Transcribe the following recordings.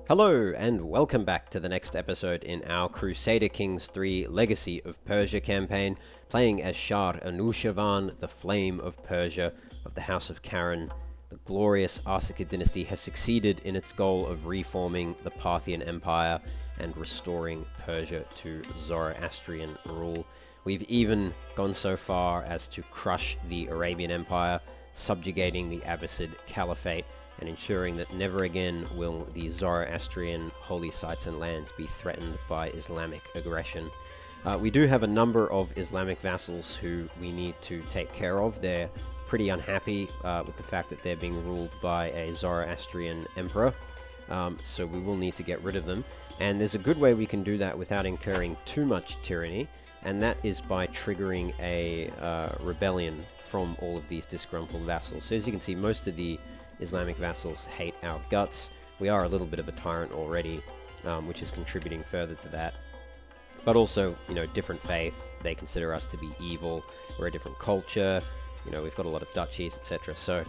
Hello, and welcome back to the next episode in our Crusader Kings 3 Legacy of Persia campaign, playing as Shah Anushirvan, the Flame of Persia, of the House of Karenid. The glorious Arsacid dynasty has succeeded in its goal of reforming the Parthian Empire and restoring Persia to Zoroastrian rule. We've even gone so far as to crush the Arabian Empire, subjugating the Abbasid Caliphate, and ensuring that never again will the Zoroastrian holy sites and lands be threatened by Islamic aggression. We do have a number of Islamic vassals who we need to take care of. They're pretty unhappy with the fact that they're being ruled by a Zoroastrian emperor, so we will need to get rid of them. And there's a good way we can do that without incurring too much tyranny, and that is by triggering a rebellion from all of these disgruntled vassals. So as you can see, most of the Islamic vassals hate our guts. We are a little bit of a tyrant already, which is contributing further to that. But also, you know, different faith, they consider us to be evil. We're a different culture, you know, we've got a lot of duchies, etc. So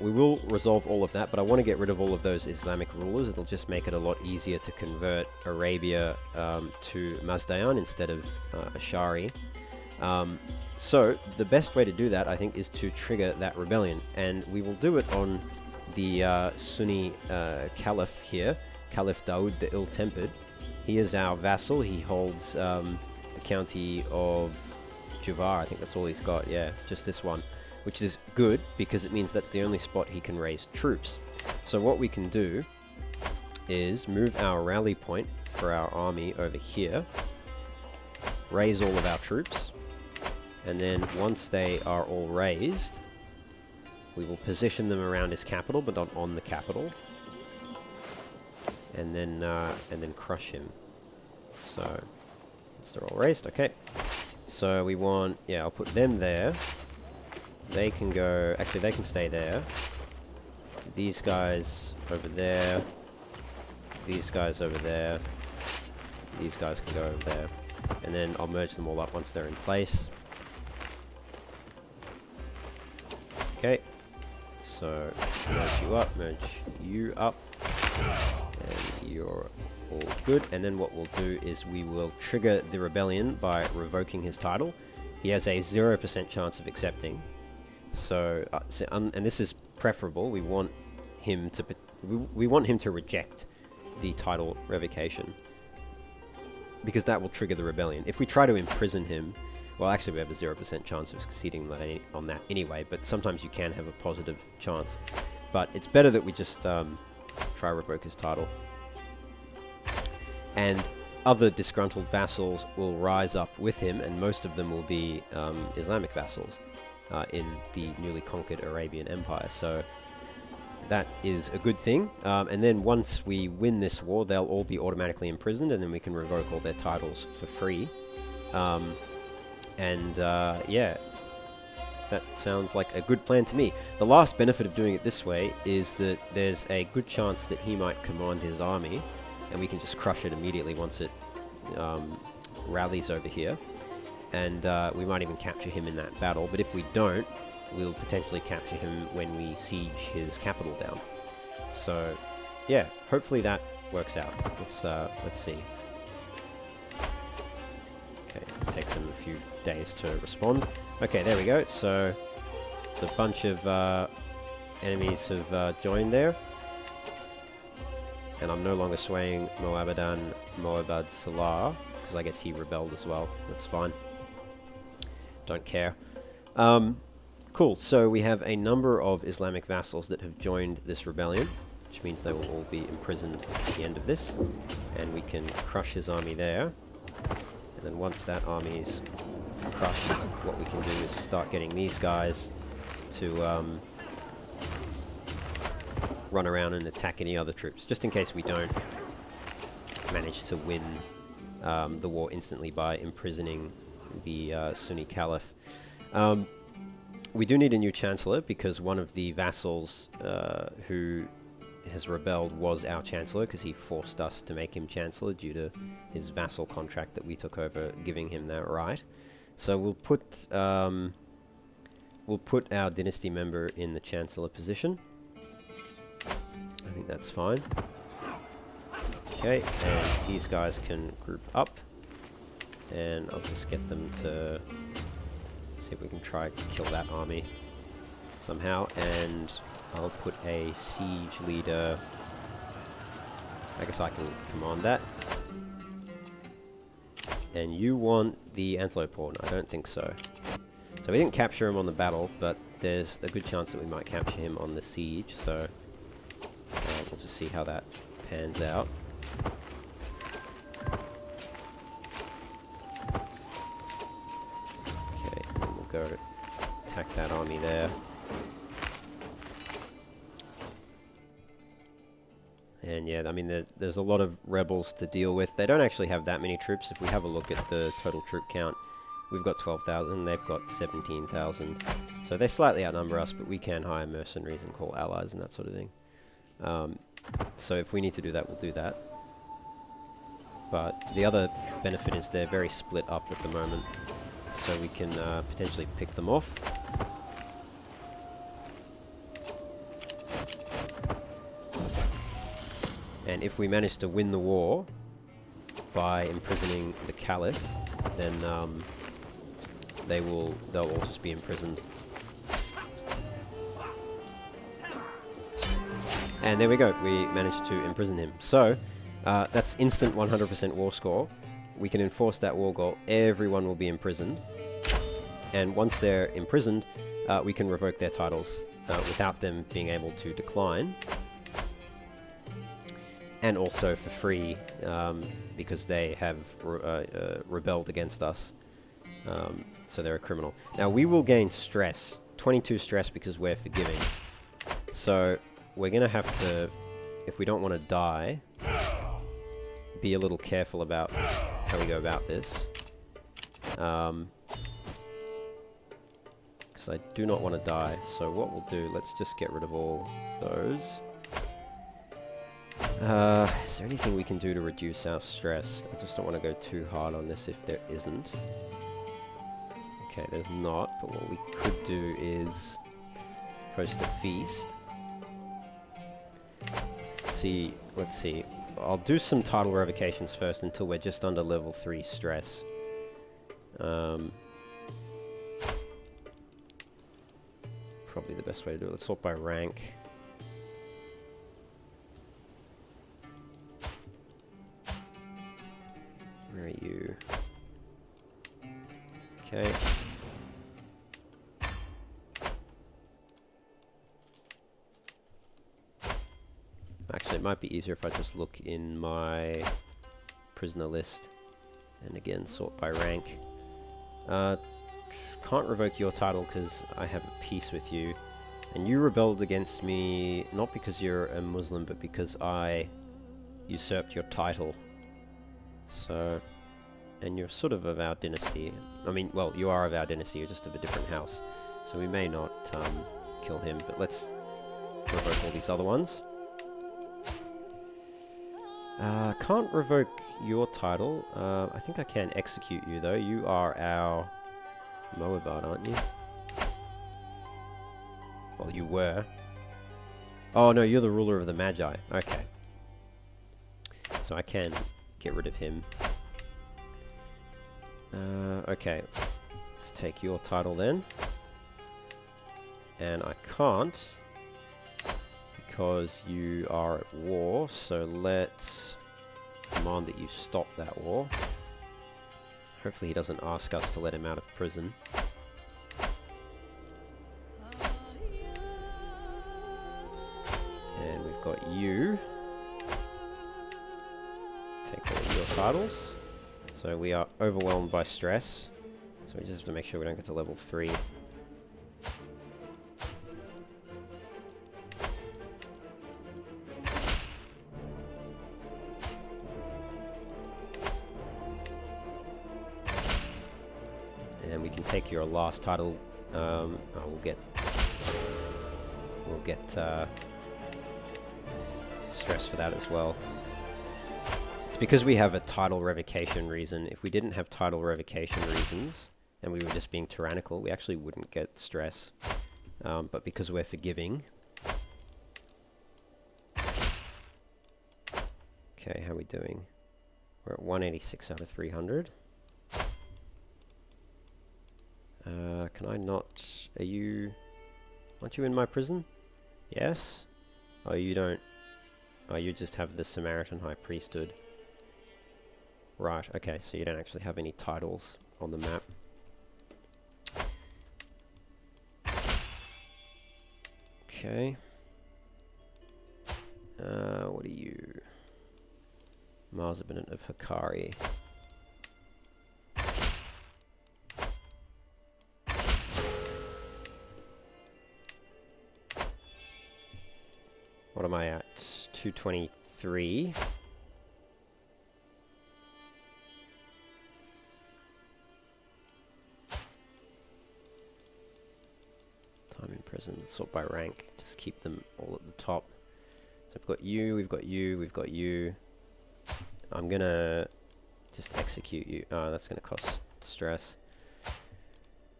we will resolve all of that, but I want to get rid of all of those Islamic rulers. It'll just make it a lot easier to convert Arabia to Mazdayan instead of Ashari. So the best way to do that, I think, is to trigger that rebellion, and we will do it on the Sunni Caliph here, Caliph Daud the Ill-Tempered. He is our vassal. He holds the county of Javar. I think that's all he's got, yeah, just this one, which is good because it means that's the only spot he can raise troops. So what we can do is move our rally point for our army over here, raise all of our troops, and then once they are all raised, we will position them around his capital, but not on the capital, and then crush him. So once they're all raised, okay. So we want, yeah, I'll put them there. They can go, actually they can stay there. These guys over there. These guys over there. These guys can go over there. And then I'll merge them all up once they're in place. Okay, so merge you up, and you're all good. And then what we'll do is we will trigger the rebellion by revoking his title. He has a 0% chance of accepting. So, and this is preferable. We want him to reject the title revocation, because that will trigger the rebellion. If we try to imprison him, well, actually we have a 0% chance of succeeding on that anyway, but sometimes you can have a positive chance. But it's better that we just try to revoke his title. And other disgruntled vassals will rise up with him, and most of them will be Islamic vassals in the newly conquered Arabian Empire. So that is a good thing. And then once we win this war, they'll all be automatically imprisoned, and then we can revoke all their titles for free. Yeah, that sounds like a good plan to me. The last benefit of doing it this way is that there's a good chance that he might command his army, and we can just crush it immediately once it rallies over here. And we might even capture him in that battle, but if we don't, we'll potentially capture him when we siege his capital down. So, yeah, hopefully that works out. Let's see. Okay, it takes them a few days to respond. Okay, there we go. So it's a bunch of enemies have joined there, and I'm no longer swaying Moabad Salah, because I guess he rebelled as well. That's fine. Don't care. Cool. So we have a number of Islamic vassals that have joined this rebellion, which means they will all be imprisoned at the end of this, and we can crush his army there. And then once that army is crushed, what we can do is start getting these guys to run around and attack any other troops, just in case we don't manage to win the war instantly by imprisoning the Sunni Caliph. We do need a new chancellor, because one of the vassals who has rebelled was our chancellor, because he forced us to make him chancellor due to his vassal contract that we took over, giving him that right. So we'll put our dynasty member in the chancellor position. I think that's fine. Okay, and these guys can group up, and I'll just get them to see if we can try to kill that army somehow, and I'll put a siege leader. I guess I can command that. And you want the Antelope Horn? I don't think so. So we didn't capture him on the battle, but there's a good chance that we might capture him on the siege, so we'll just see how that pans out. Okay, and then we'll go attack that army there. And yeah, I mean, there's a lot of rebels to deal with. They don't actually have that many troops. If we have a look at the total troop count, we've got 12,000, they've got 17,000. So they slightly outnumber us, but we can hire mercenaries and call allies and that sort of thing. So if we need to do that, we'll do that. But the other benefit is they're very split up at the moment, so we can potentially pick them off. And if we manage to win the war by imprisoning the Caliph, then they'll all just be imprisoned. And there we go, we managed to imprison him. So, that's instant 100% war score. We can enforce that war goal, everyone will be imprisoned. And once they're imprisoned, we can revoke their titles without them being able to decline. And also for free, because they have rebelled against us. So they're a criminal. Now we will gain stress, 22 stress, because we're forgiving. So we're going to have to, if we don't want to die, be a little careful about how we go about this. Because I do not want to die. So what we'll do, let's just get rid of all those. Is there anything we can do to reduce our stress? I just don't want to go too hard on this if there isn't. Okay, there's not, but what we could do is host a feast. Let's see. I'll do some title revocations first until we're just under level 3 stress. Probably the best way to do it. Let's sort by rank. Where are you? Okay. Actually, it might be easier if I just look in my prisoner list and again sort by rank. Can't revoke your title because I have a peace with you, and you rebelled against me not because you're a Muslim but because I usurped your title. So, and you're sort of our dynasty. I mean, well, you are of our dynasty, you're just of a different house. So we may not kill him, but let's revoke all these other ones. Can't revoke your title. I think I can execute you though. You are our Moabite, aren't you? Well, you were. Oh no, you're the ruler of the Magi. Okay. So I can get rid of him. Okay. Let's take your title then. And I can't, because you are at war, so let's command that you stop that war. Hopefully he doesn't ask us to let him out of prison. And we've got you. Take all of your titles. So we are overwhelmed by stress, so we just have to make sure we don't get to level 3. And we can take your last title. We'll get stress for that as well. It's because we have a title revocation reason. If we didn't have title revocation reasons and we were just being tyrannical, we actually wouldn't get stress. But because we're forgiving. Okay, how are we doing? We're at 186 out of 300. Can I not... Aren't you in my prison? Yes? Oh, you don't... Oh, you just have the Samaritan High Priesthood. Right, okay, so you don't actually have any titles on the map. Okay. What are you? Marzabanant of Hakari. What am I at? 223. Time in prison, sort by rank. Just keep them all at the top. So we've got you, we've got you, we've got you. I'm gonna just execute you. Oh, that's gonna cost stress.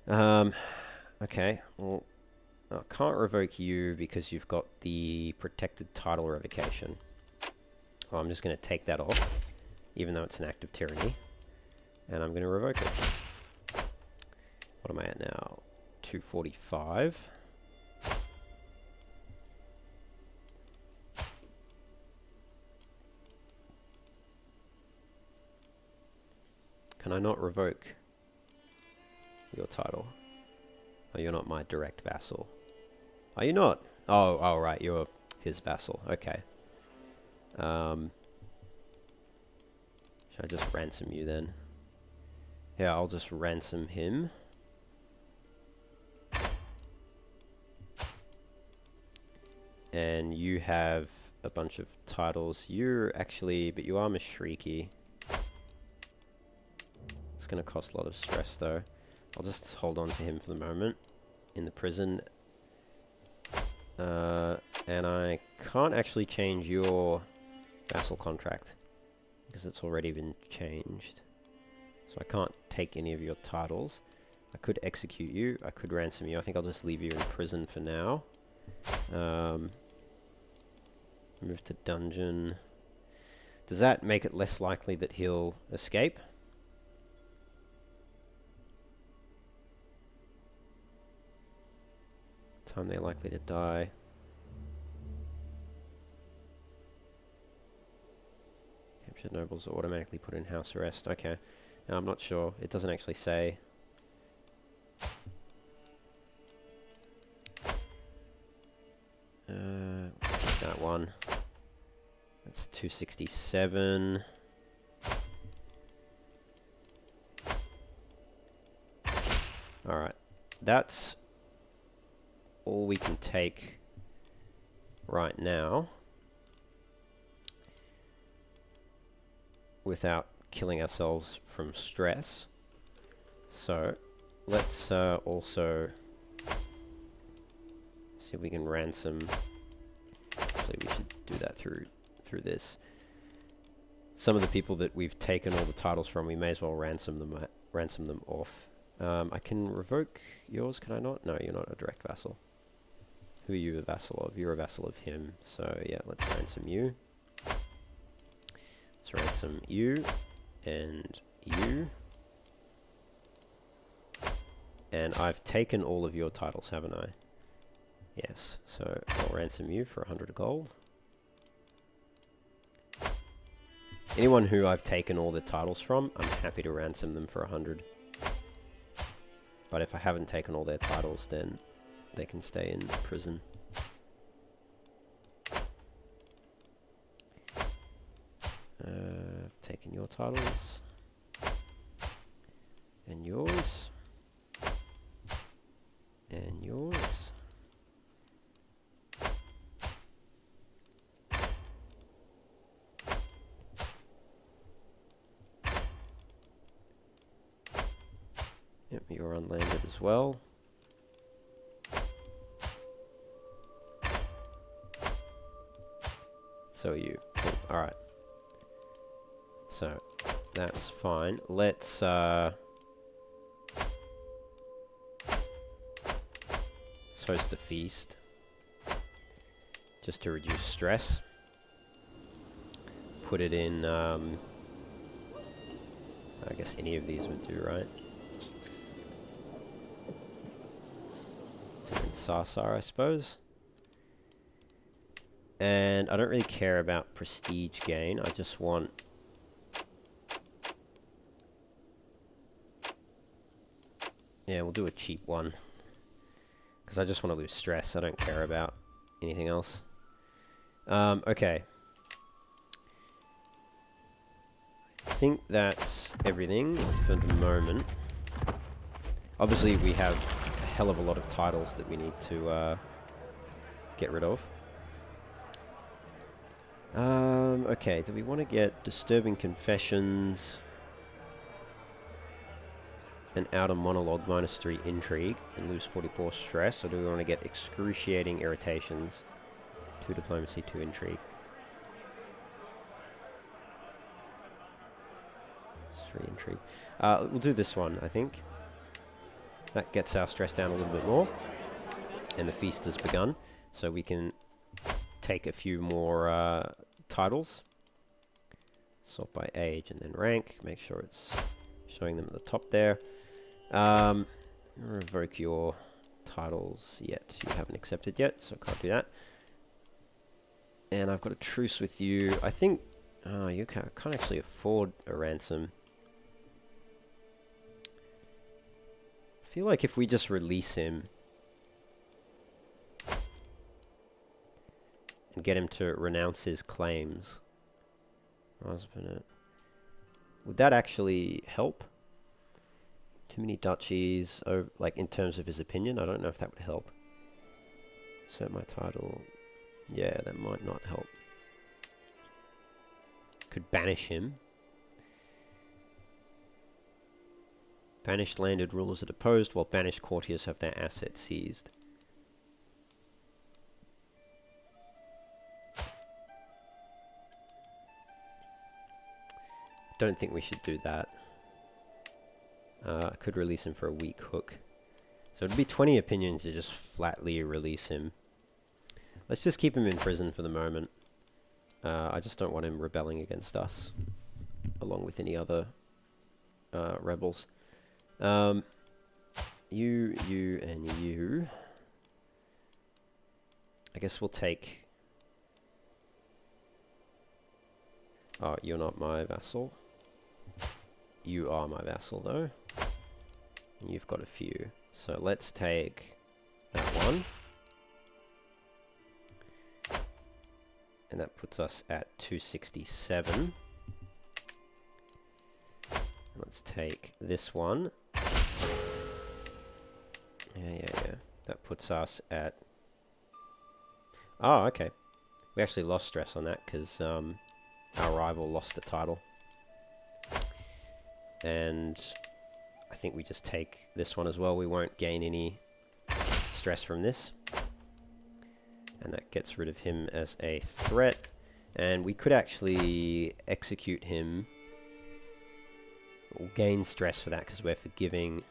Okay, well, I can't revoke you because you've got the protected title revocation. Well, I'm just gonna take that off, even though it's an act of tyranny. And I'm gonna revoke it. What am I at now? 245. Can I not revoke your title? Oh, you're not my direct vassal. Are you not? Oh, right, you're his vassal. Okay. Should I just ransom you then? Yeah, I'll just ransom him. And you have a bunch of titles. You're actually, but you are Mashriki. It's going to cost a lot of stress though. I'll just hold on to him for the moment in the prison. And I can't actually change your vassal contract because it's already been changed. So I can't take any of your titles. I could execute you. I could ransom you. I think I'll just leave you in prison for now. Move to dungeon. Does that make it less likely that he'll escape? Time they're likely to die. Captured nobles are automatically put in house arrest. Okay. Now, I'm not sure. It doesn't actually say. That one. That's 267. Alright. That's all we can take right now without killing ourselves from stress. So let's also see if we can ransom. Actually, we should do that through this. Some of the people that we've taken all the titles from, we may as well ransom them off. I can revoke yours, can I not? No, you're not a direct vassal. Who are you a vassal of? You're a vassal of him. So yeah, let's ransom you. Let's ransom you and you. And I've taken all of your titles, haven't I? Yes, so I'll ransom you for 100 gold. Anyone who I've taken all the titles from, I'm happy to ransom them for 100. But if I haven't taken all their titles, then they can stay in prison. I've taken your titles. And yours. And yours. Yep, you're unlanded as well. So are you. Cool. Alright. So, that's fine. Let's host a feast. Just to reduce stress. put it in, I guess any of these would do, right? In Sarsar, I suppose. And I don't really care about prestige gain, I just want... Yeah, we'll do a cheap one. Because I just want to lose stress, I don't care about anything else. Okay. I think that's everything for the moment. Obviously we have a hell of a lot of titles that we need to get rid of. Okay, do we want to get Disturbing Confessions, an Outer Monologue, -3 Intrigue, and lose 44 stress, or do we want to get Excruciating Irritations, 2 Diplomacy, 2 Intrigue? 3 Intrigue. We'll do this one, I think. That gets our stress down a little bit more. And the feast has begun, so we can take a few more titles. Sort by age and then rank. Make sure it's showing them at the top there. Revoke your titles yet. You haven't accepted yet, so I can't do that. And I've got a truce with you. I think you can't actually afford a ransom. I feel like if we just release him and get him to renounce his claims, would that actually help? Too many duchies, like in terms of his opinion, I don't know if that would help. Insert my title. Yeah, that might not help. Could banish him. Banished landed rulers are deposed, while banished courtiers have their assets seized. Don't think we should do that. I could release him for a weak hook. So it'd be 20 opinions to just flatly release him. Let's just keep him in prison for the moment. I just don't want him rebelling against us, along with any other rebels. You, and you. I guess we'll take... Oh, you're not my vassal. You are my vassal, though. And you've got a few. So let's take that one. And that puts us at 267. Let's take this one. Yeah. That puts us at... Oh, okay. We actually lost stress on that because our rival lost the title. And I think we just take this one as well. We won't gain any stress from this. And that gets rid of him as a threat. And we could actually execute him. We'll gain stress for that because we're forgiving.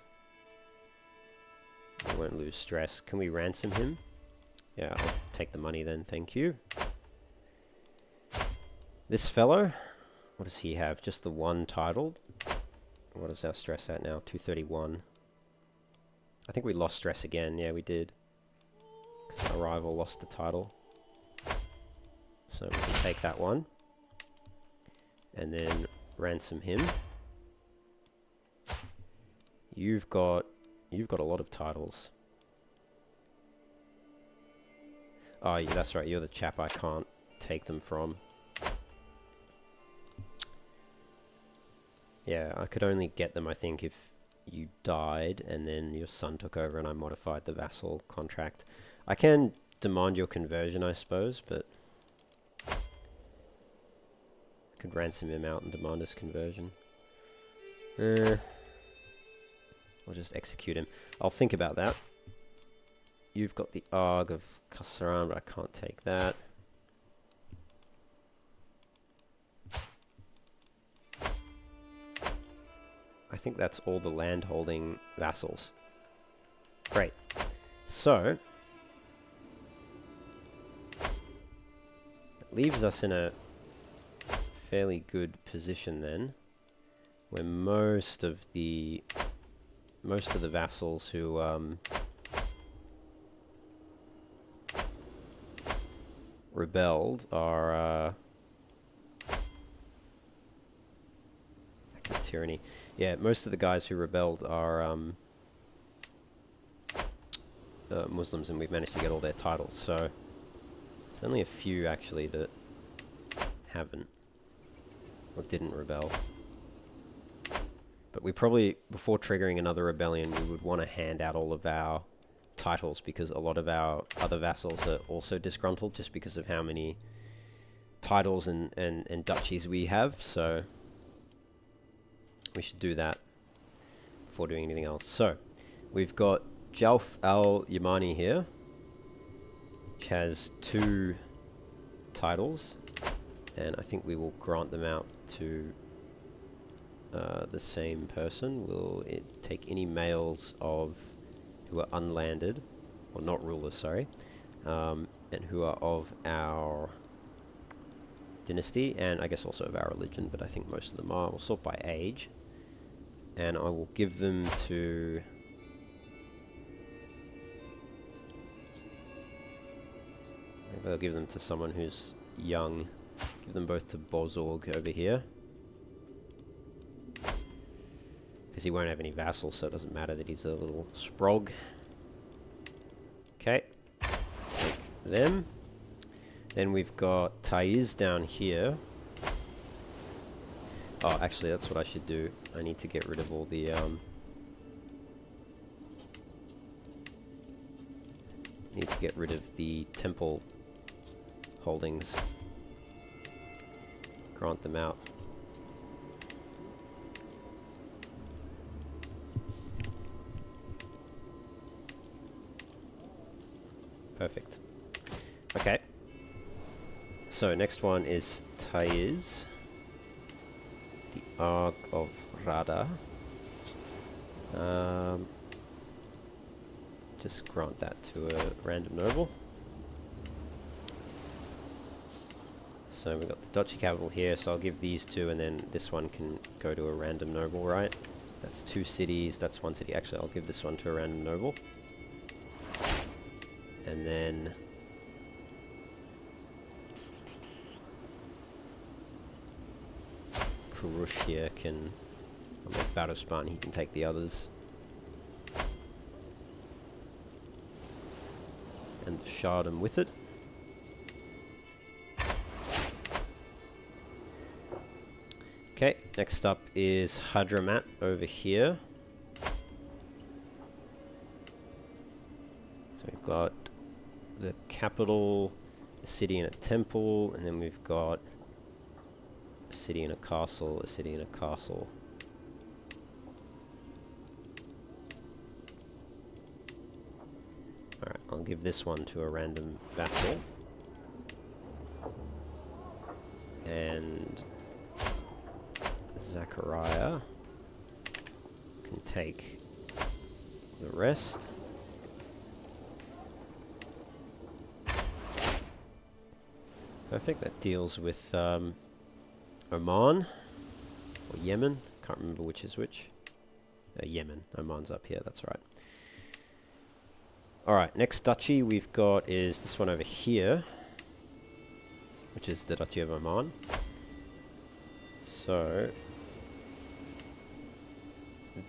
We won't lose stress. Can we ransom him? Yeah, I'll take the money then, thank you. This fellow, what does he have? Just the one title. What is our stress at now? 231. I think we lost stress again. Yeah, we did. Because our rival lost the title. So we can take that one. And then ransom him. You've got a lot of titles. Oh, yeah, that's right. You're the chap I can't take them from. Yeah, I could only get them, I think, if you died and then your son took over and I modified the vassal contract. I can demand your conversion, I suppose, but I could ransom him out and demand his conversion. I'll just execute him. I'll think about that. You've got the Arg of Kassaran, but I can't take that. I think that's all the land-holding vassals. Great. So, it leaves us in a fairly good position then, where most of the vassals who rebelled are tyranny. Yeah, most of the guys who rebelled are Muslims, and we've managed to get all their titles. So there's only a few actually that haven't or didn't rebel. But we probably, before triggering another rebellion, we would want to hand out all of our titles, because a lot of our other vassals are also disgruntled just because of how many titles and duchies we have. So we should do that before doing anything else. So we've got Jalf al-Yamani here, which has 2 titles, and I think we will grant them out to the same person. Will it take any males who are unlanded, or not rulers, sorry, and who are of our dynasty, and I guess also of our religion, but I think most of them are. We'll sort by age, and I will give them to... maybe I'll give them to someone who's young. Give them both to Bozorg over here, because he won't have any vassals, so it doesn't matter that he's a little sprog. Okay, take them. Then we've got Taiz down here. Oh, actually, that's what I should do. I need to get rid of all the need to get rid of the temple holdings. Grant them out. Perfect. Okay. So next one is Taiz, the Ark of Rada. Just grant that to a random noble. So we've got the Duchy capital here, so I'll give these 2, and then this one can go to a random noble, right? That's 2 cities, that's 1 city. Actually, I'll give this one to a random noble. And then Kurush here can, on the Badospan, he can take the others. And the Shardom with it. Okay, next up is Hadramat over here. So we've got the capital, a city and a temple, and then we've got a city and a castle, a city and a castle. Alright, I'll give this one to a random vassal. And Zachariah can take the rest. Perfect, that deals with Oman, or Yemen, can't remember which is which. Yemen, Oman's up here, that's right. Alright, next duchy we've got is this one over here, which is the Duchy of Oman. So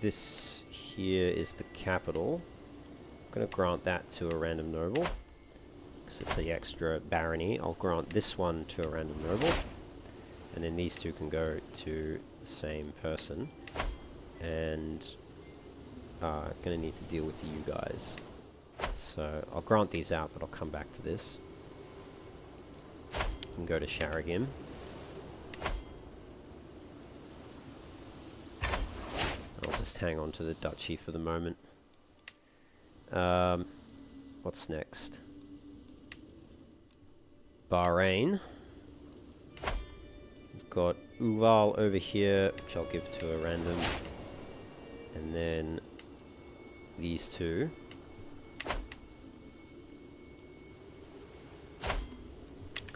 this here is the capital. I'm going to grant that to a random noble, because it's the extra barony. I'll grant this one to a random noble, and then these 2 can go to the same person. And I'm going to need to deal with you guys. So I'll grant these out, but I'll come back to this. And go to Sharagim. I'll just hang on to the duchy for the moment. What's next? Bahrain. We've got Uval over here, which I'll give to a random. And then these 2.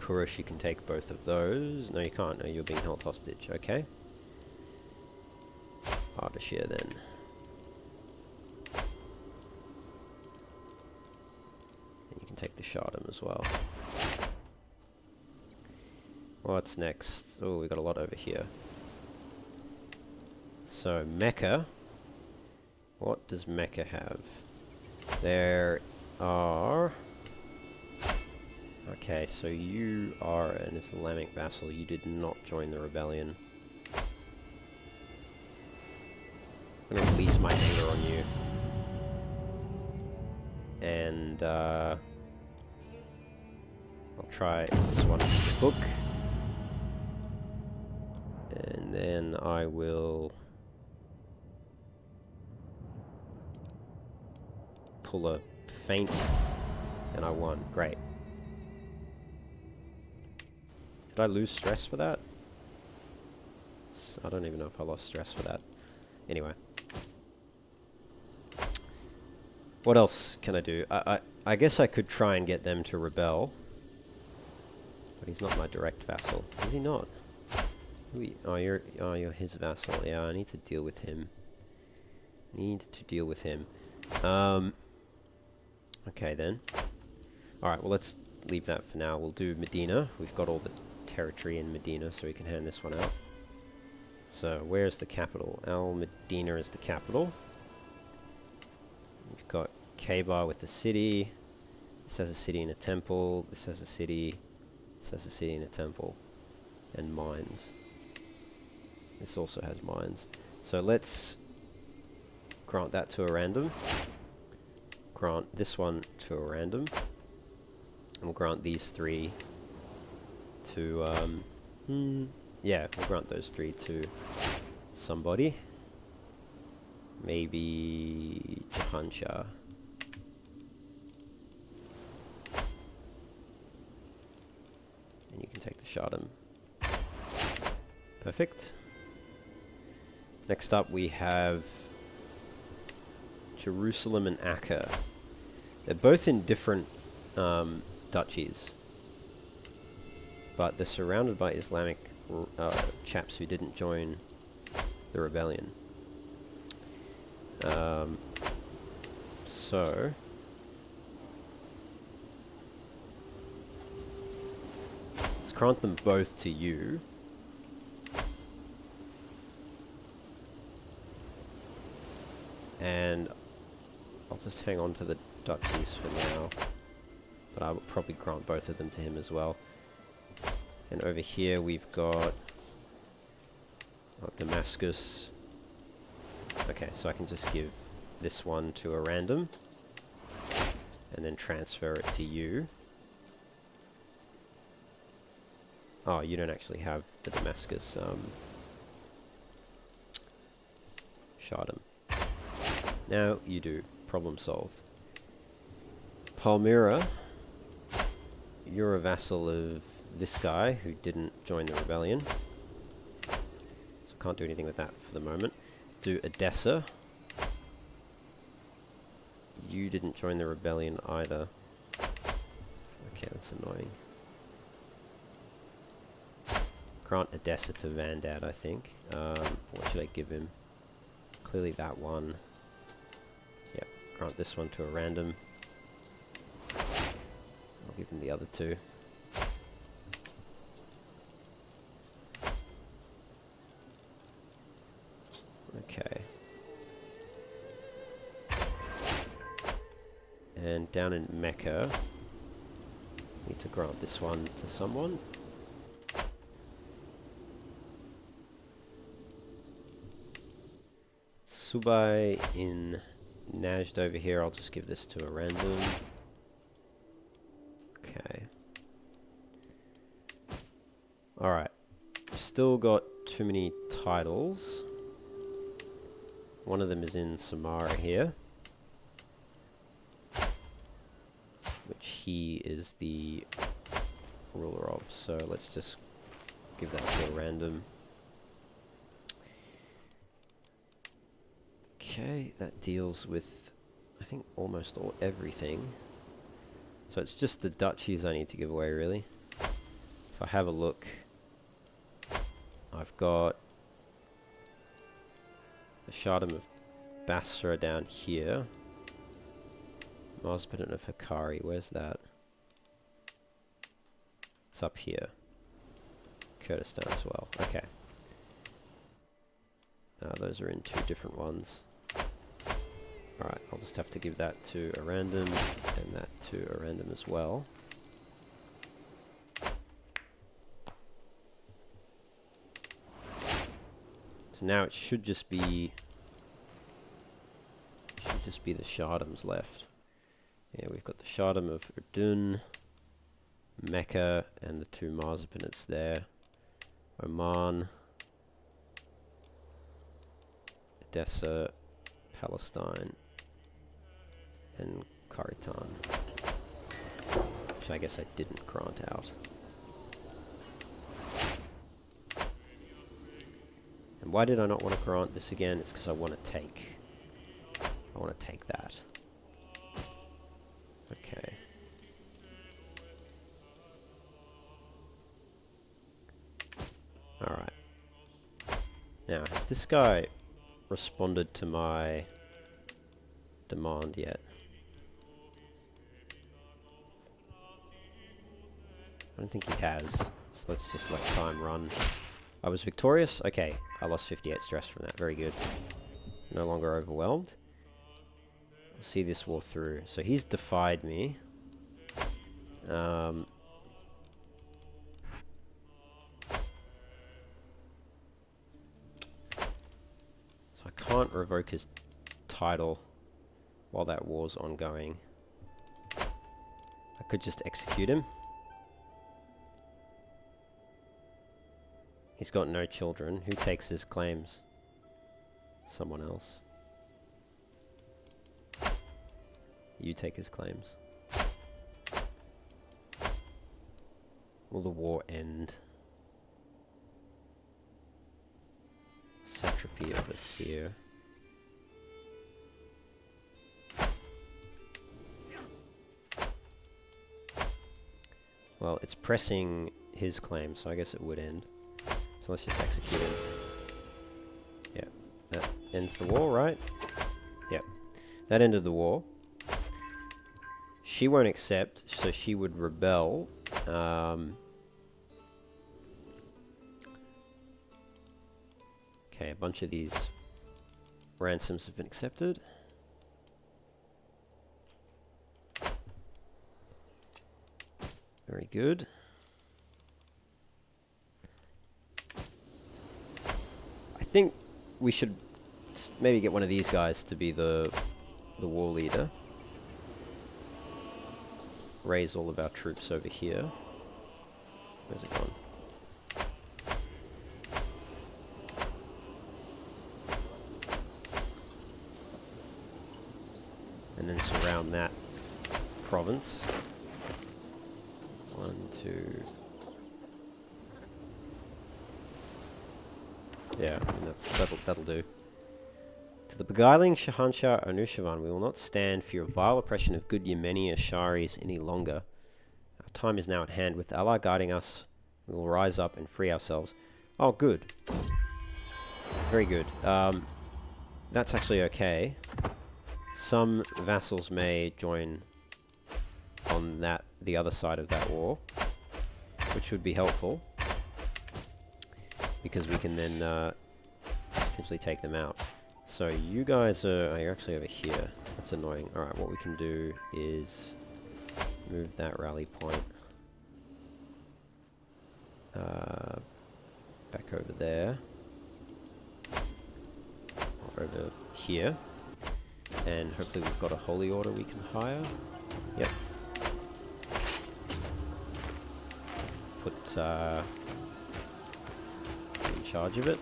Kurush, you can take both of those. No, you can't. No, you're being held hostage. Okay. Ardashir then. And you can take the Shardam as well. What's next? Oh, we got a lot over here. So, Mecca. What does Mecca have? There are... Okay, so you are an Islamic vassal. You did not join the rebellion. I'm going to release my anger on you. And, I'll try this one with the book. And then I will pull a feint, and I won. Great. Did I lose stress for that? I don't even know if I lost stress for that. Anyway. What else can I do? I guess I could try and get them to rebel. But he's not my direct vassal. Is he not? You're his vassal. Yeah, I need to deal with him. Okay then. Alright, well let's leave that for now. We'll do Medina. We've got all the territory in Medina, so we can hand this one out. So, where's the capital? Al-Medina is the capital. We've got Khaybar with the city. This has a city and a temple. This has a city. This has a city and a temple. And mines. This also has mines. So let's grant that to a random. Grant this one to a random. And we'll grant these three to, yeah, we'll grant those three to somebody. Maybe Jahan Shah. And you can take the Shardam. Perfect. Next up we have Jerusalem and Acre. They're both in different duchies, but they're surrounded by Islamic chaps who didn't join the rebellion. So let's grant them both to you. And I'll just hang on to the duchies for now, but I will probably grant both of them to him as well. And over here we've got Damascus. Okay, so I can just give this one to a random and then transfer it to you. Oh, you don't actually have the Damascus Shardam. Now you do. Problem solved. Palmyra, you're a vassal of this guy who didn't join the rebellion. So can't do anything with that for the moment. Do Edessa. You didn't join the rebellion either. Okay, that's annoying. Grant Edessa to Vandad, I think. What should I give him? Clearly that one. Yep, grant this one to a random. I'll give him the other two. Okay. And down in Mecca, need to grant this one to someone. Subai in Najd over here, I'll just give this to a random. Okay. Alright. Still got too many titles. One of them is in Samara here, which he is the ruler of. So let's just give that to a random. Okay, that deals with, I think, almost everything. So it's just the duchies I need to give away, really. If I have a look, I've got the Shardom of Basra down here. Mazpidon of Hikari, where's that? It's up here. Kurdistan as well, okay. Those are in two different ones. Alright, I'll just have to give that to a random, and that to a random as well. So now it should just be the Shardoms left. Yeah, we've got the Shardom of Urdun, Mecca, and the two Mazpidons there. Oman, Edessa, Palestine, and Karitan, which I guess I didn't grant out. And why did I not want to grant this again? It's because I want to take that. Okay. Alright. Now, has this guy responded to my demand yet? I don't think he has. So let's just let time run. I was victorious? Okay. I lost 58 stress from that. Very good. No longer overwhelmed. I'll see this war through. So he's defied me. So I can't revoke his title while that war's ongoing. I could just execute him. He's got no children. Who takes his claims? Someone else. You take his claims. Will the war end? Satrapy of Asir. Well, it's pressing his claim, so I guess it would end. So let's just execute him. Yeah, that ends the war, right? Yep, that ended the war. She won't accept, so she would rebel. Okay, a bunch of these ransoms have been accepted. Very good. I think we should maybe get one of these guys to be the war leader. Raise all of our troops over here. Where's it gone? And then surround that province. 1, 2. Yeah, I mean that'll do. To the beguiling Shahanshah Anushavan, we will not stand for your vile oppression of good Yemeni Asharis any longer. Our time is now at hand. With Allah guiding us, we will rise up and free ourselves. Oh, good. Very good. That's actually okay. Some vassals may join on the other side of that war, which would be helpful, because we can then potentially take them out. So you guys are you're actually over here. That's annoying. Alright, what we can do is move that rally point back over there, or over here, and hopefully we've got a holy order we can hire. Yep. Put in charge of it.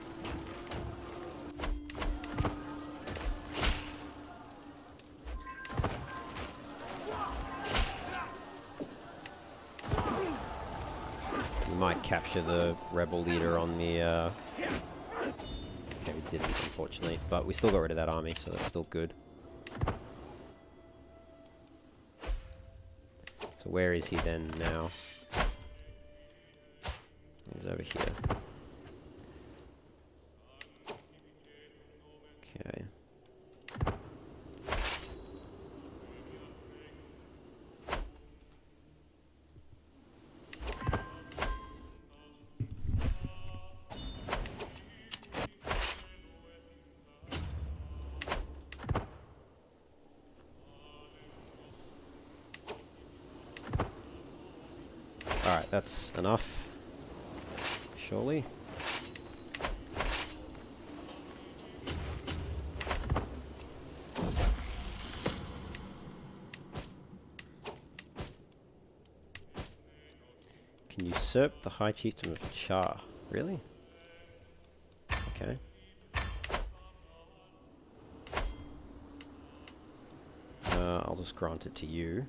Might capture the rebel leader on the okay, we didn't, unfortunately, but we still got rid of that army, so that's still good. So where is he then now? He's over here. Okay. Alright, that's enough. Surely. Can usurp the High Chieftain of Shah. Really? Okay. I'll just grant it to you,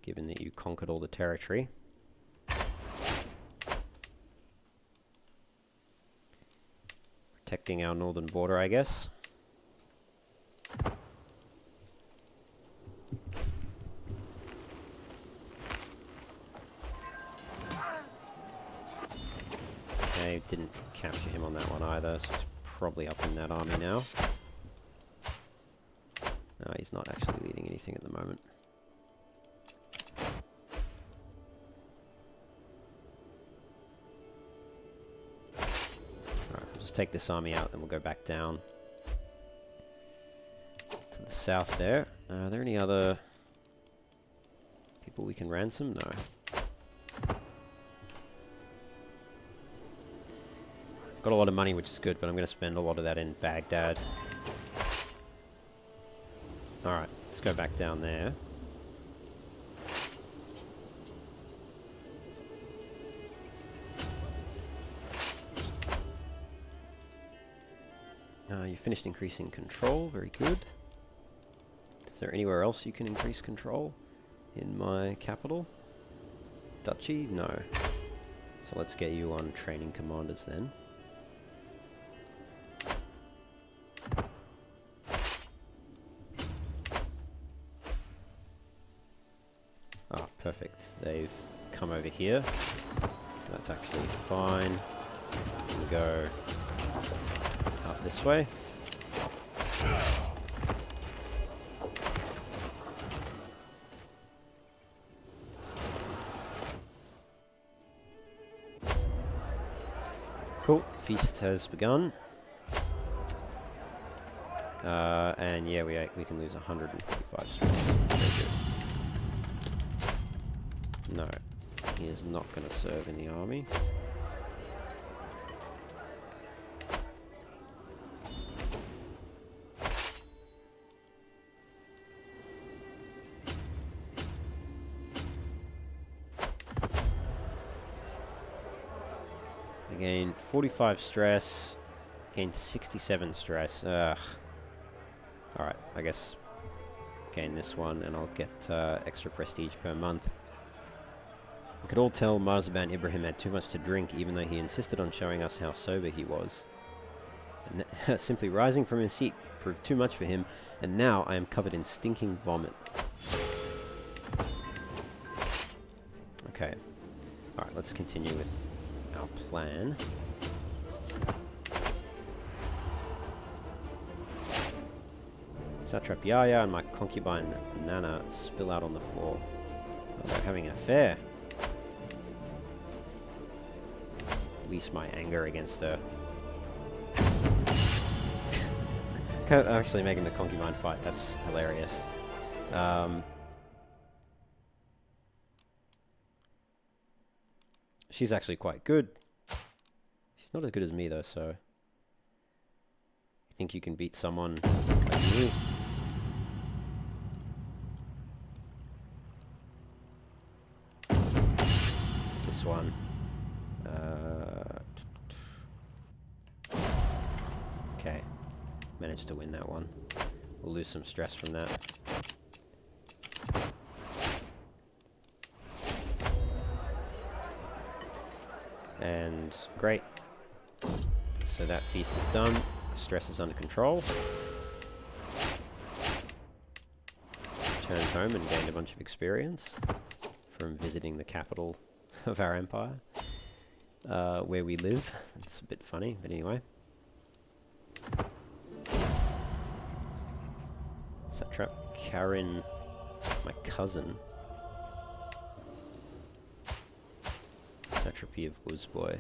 given that you conquered all the territory. Protecting our northern border, I guess. Okay, didn't capture him on that one either, so he's probably up in that army now. No, he's not actually leading anything at the moment. Alright, we'll just take this army out, then we'll go back down to the south there. Are there any other people we can ransom? No. Got a lot of money, which is good, but I'm going to spend a lot of that in Baghdad. Alright, let's go back down there. You finished increasing control, very good. Is there anywhere else you can increase control in my capital? Duchy? No. So let's get you on training commanders then. Ah, perfect. They've come over here. So that's actually fine. We'll go up this way. Cool. Feast has begun. And yeah, we can lose 145 strength. No, he is not going to serve in the army. Again, 45 stress. Gain 67 stress. Ugh. Alright, I guess gain this one and I'll get extra prestige per month. We could all tell Marzaban Ibrahim had too much to drink, even though he insisted on showing us how sober he was. And simply rising from his seat proved too much for him, and now I am covered in stinking vomit. Okay. Alright, let's continue with our plan. Satrap Yahya and my concubine Nana spill out on the floor. Oh, they're having an affair. Release my anger against her. Actually making the concubine fight, that's hilarious. She's actually quite good. She's not as good as me though, so... You think you can beat someone like me? This one. Okay. Managed to win that one. We'll lose some stress from that. And great. So that piece is done. Stress is under control. Returned home and gained a bunch of experience from visiting the capital of our empire, where we live. It's a bit funny, but anyway. Satrap Karen, my cousin. Satrapy of Uzboy.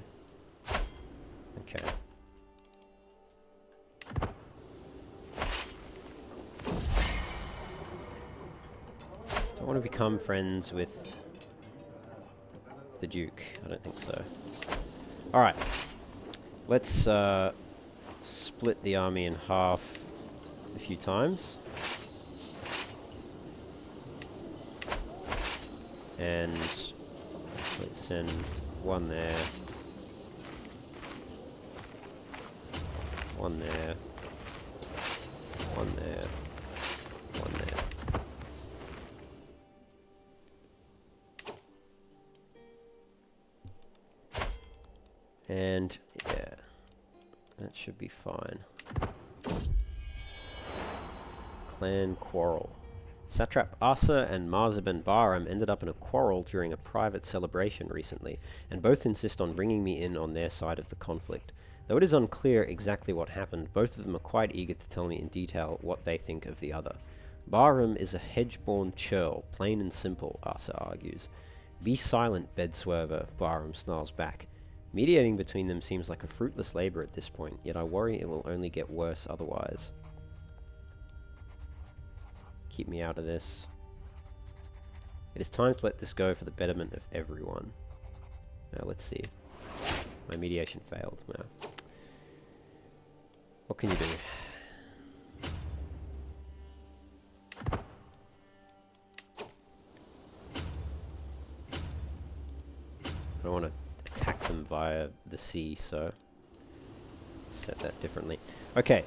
Okay. Do I want to become friends with the Duke? I don't think so. Alright. Let's split the army in half a few times. And let's send one there. One there. One there. One there. And yeah, that should be fine. Clan quarrel. Satrap Asa and Marzaban Bahram ended up in a quarrel during a private celebration recently, and both insist on bringing me in on their side of the conflict. Though it is unclear exactly what happened, both of them are quite eager to tell me in detail what they think of the other. Bahram is a hedge-born churl, plain and simple, Asa argues. Be silent, bedswerver, Bahram snarls back. Mediating between them seems like a fruitless labor at this point, yet I worry it will only get worse otherwise. Keep me out of this. It is time to let this go for the betterment of everyone. Now let's see. My mediation failed. Now, what can you do? I don't want to attack them via the sea, so set that differently. Okay,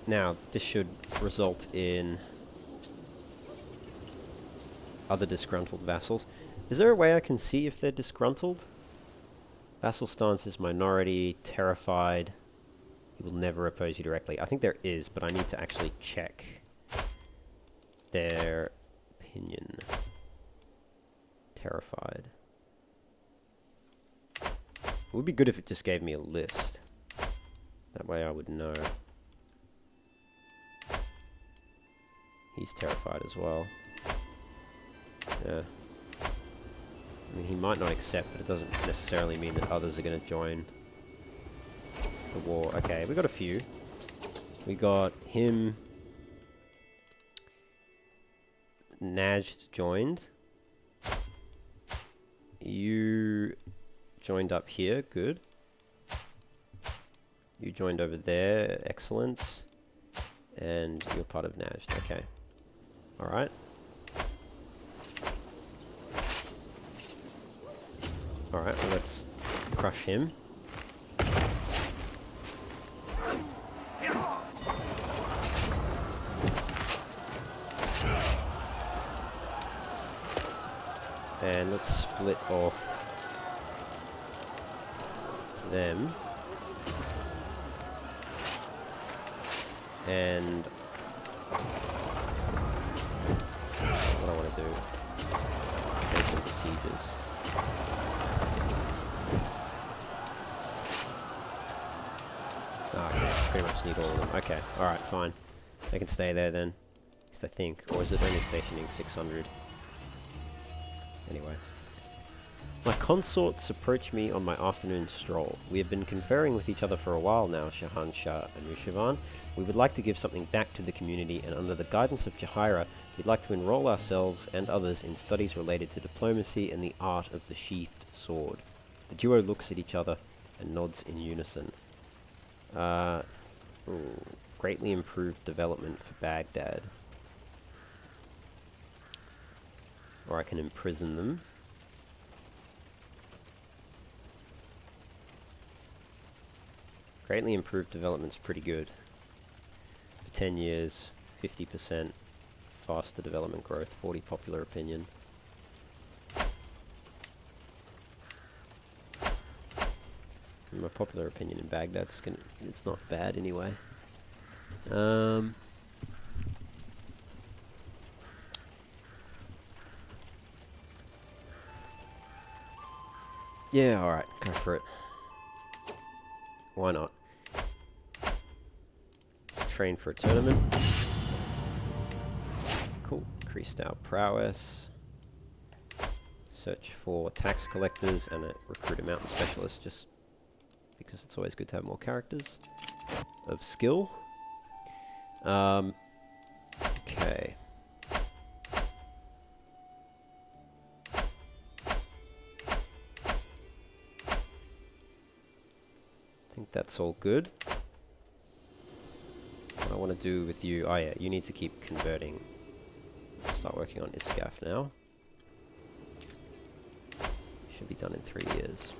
now this should result in other disgruntled vassals. Is there a way I can see if they're disgruntled? Vassal stance is minority, terrified. He will never oppose you directly. I think there is, but I need to actually check their opinion. Terrified. It would be good if it just gave me a list. That way I would know. He's terrified as well. Yeah. I mean, he might not accept, but it doesn't necessarily mean that others are going to join the war. Okay, we got a few. We got him. Najd joined. You joined up here, good. You joined over there, excellent. And you're part of Najd, okay. Alright. Alright, well let's crush him. And let's split off them. And what I want to do, make some besiegers. Oh, okay, pretty much need all of them. Okay, alright, fine. They can stay there then, at least I think. Or is it only stationing 600? Anyway. My consorts approach me on my afternoon stroll. We have been conferring with each other for a while now, Shahan Shah and Nushavan. We would like to give something back to the community, and under the guidance of Jahira, we'd like to enroll ourselves and others in studies related to diplomacy and the art of the sheathed sword. The duo looks at each other and nods in unison. Greatly improved development for Baghdad. Or I can imprison them. Greatly improved development's pretty good. For 10 years, 50% faster development growth, 40 popular opinion. My popular opinion in Baghdad's it's not bad anyway. Yeah, alright, go for it. Why not? Let's train for a tournament. Cool. Increased our prowess. Search for tax collectors and recruit a mountain specialist, just because it's always good to have more characters of skill. Okay. I think that's all good. What I want to do with you... Oh yeah, you need to keep converting. Start working on Iscaf now. Should be done in 3 years.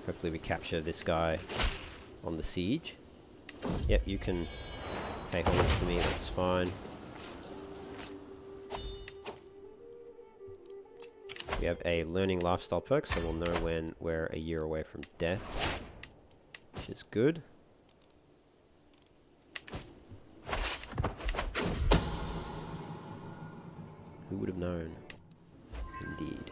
Hopefully we capture this guy on the siege. Yep, you can take on for me, that's fine. We have a learning lifestyle perk, so we'll know when we're a year away from death, which is good. Who would have known? Indeed.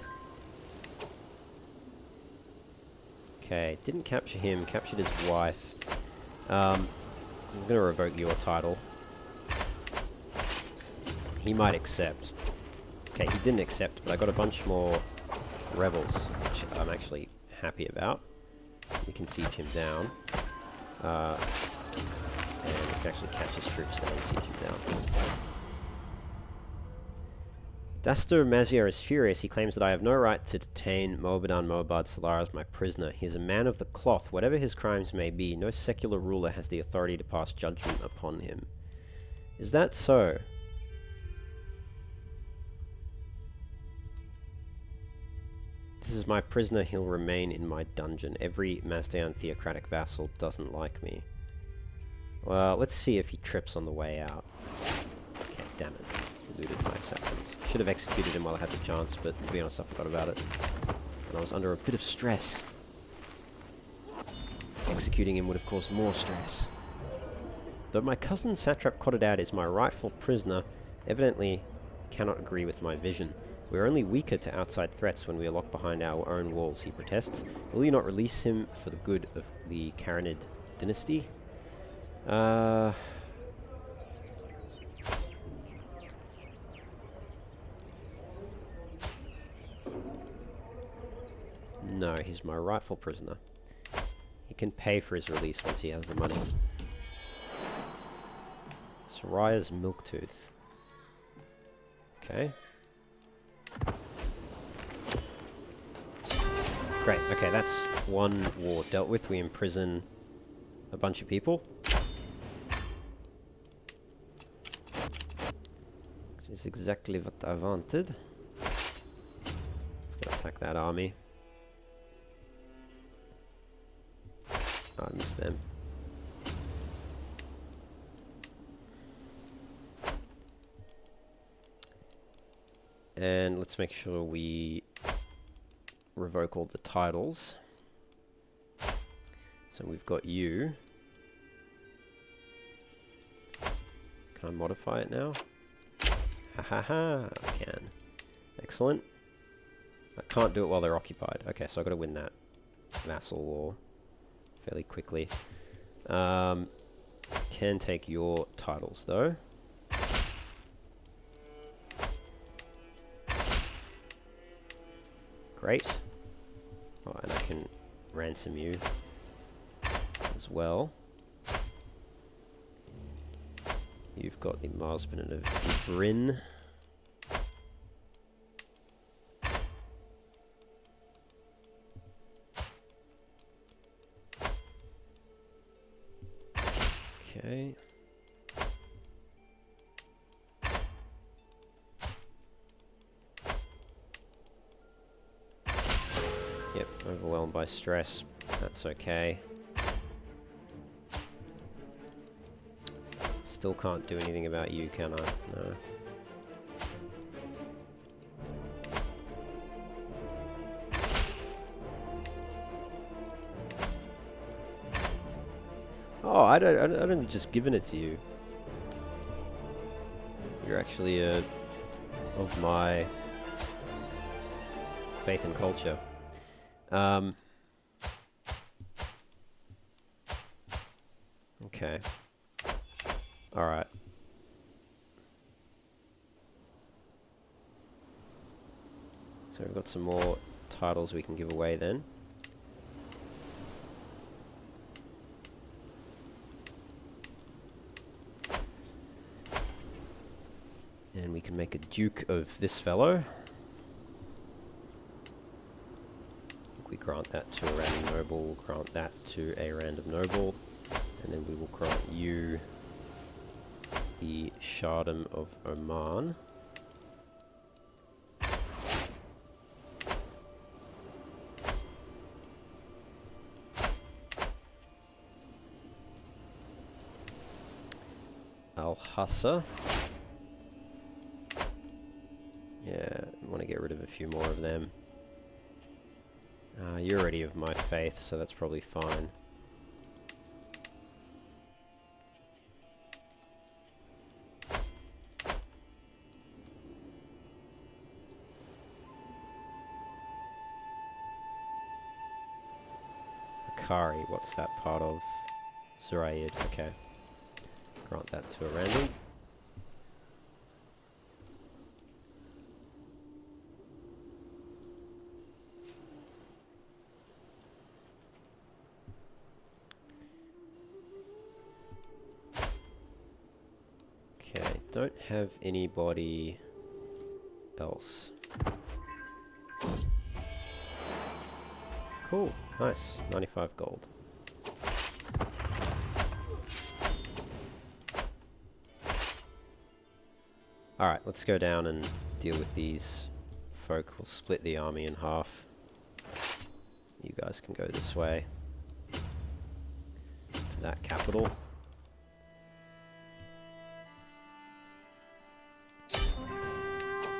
Okay, didn't capture him, captured his wife. I'm going to revoke your title. He might accept. Okay, he didn't accept, but I got a bunch more rebels, which I'm actually happy about. We can siege him down. And we can actually catch his troops down and siege him down. Dastur Mazier is furious. He claims that I have no right to detain Moabadan Moabad Salar as my prisoner. He is a man of the cloth. Whatever his crimes may be, no secular ruler has the authority to pass judgment upon him. Is that so? This is my prisoner. He'll remain in my dungeon. Every Mazdaean theocratic vassal doesn't like me. Well, let's see if he trips on the way out. Okay, damn it. Looted my assassins. Should have executed him while I had the chance, but to be honest, I forgot about it. And I was under a bit of stress. Executing him would have caused more stress. Though my cousin Satrap Cotodad is my rightful prisoner, evidently cannot agree with my vision. We are only weaker to outside threats when we are locked behind our own walls, he protests. Will you not release him for the good of the Karenid dynasty? No, he's my rightful prisoner. He can pay for his release once he has the money. Soraya's Milktooth. Okay. Great, okay, that's one war dealt with. We imprison a bunch of people. This is exactly what I wanted. Let's go attack that army. I missed them. And let's make sure we revoke all the titles. So we've got you. Can I modify it now? Ha ha ha, I can. Excellent. I can't do it while they're occupied. Okay, so I've got to win that vassal war fairly quickly. Can take your titles though. Great. Oh, and I can ransom you as well. You've got the Marsman of Bryn. Okay. Yep, overwhelmed by stress. That's okay. Still can't do anything about you, can I? No. Oh, I don't just given it to you. You're actually of my faith and culture. Okay. Alright. So we've got some more titles we can give away then. And we can make a duke of this fellow. We grant that to a random noble, we'll grant that to a random noble, and then we will grant you the Shahdom of Oman. Al-Hassa. Yeah, I want to get rid of a few more of them. You're already of my faith, so that's probably fine. Akari, what's that part of? Zoroastrian, okay. Grant that to a random. Okay, don't have anybody else. Cool, nice, 95 gold. Alright, let's go down and deal with these folk. We'll split the army in half. You guys can go this way to that capital.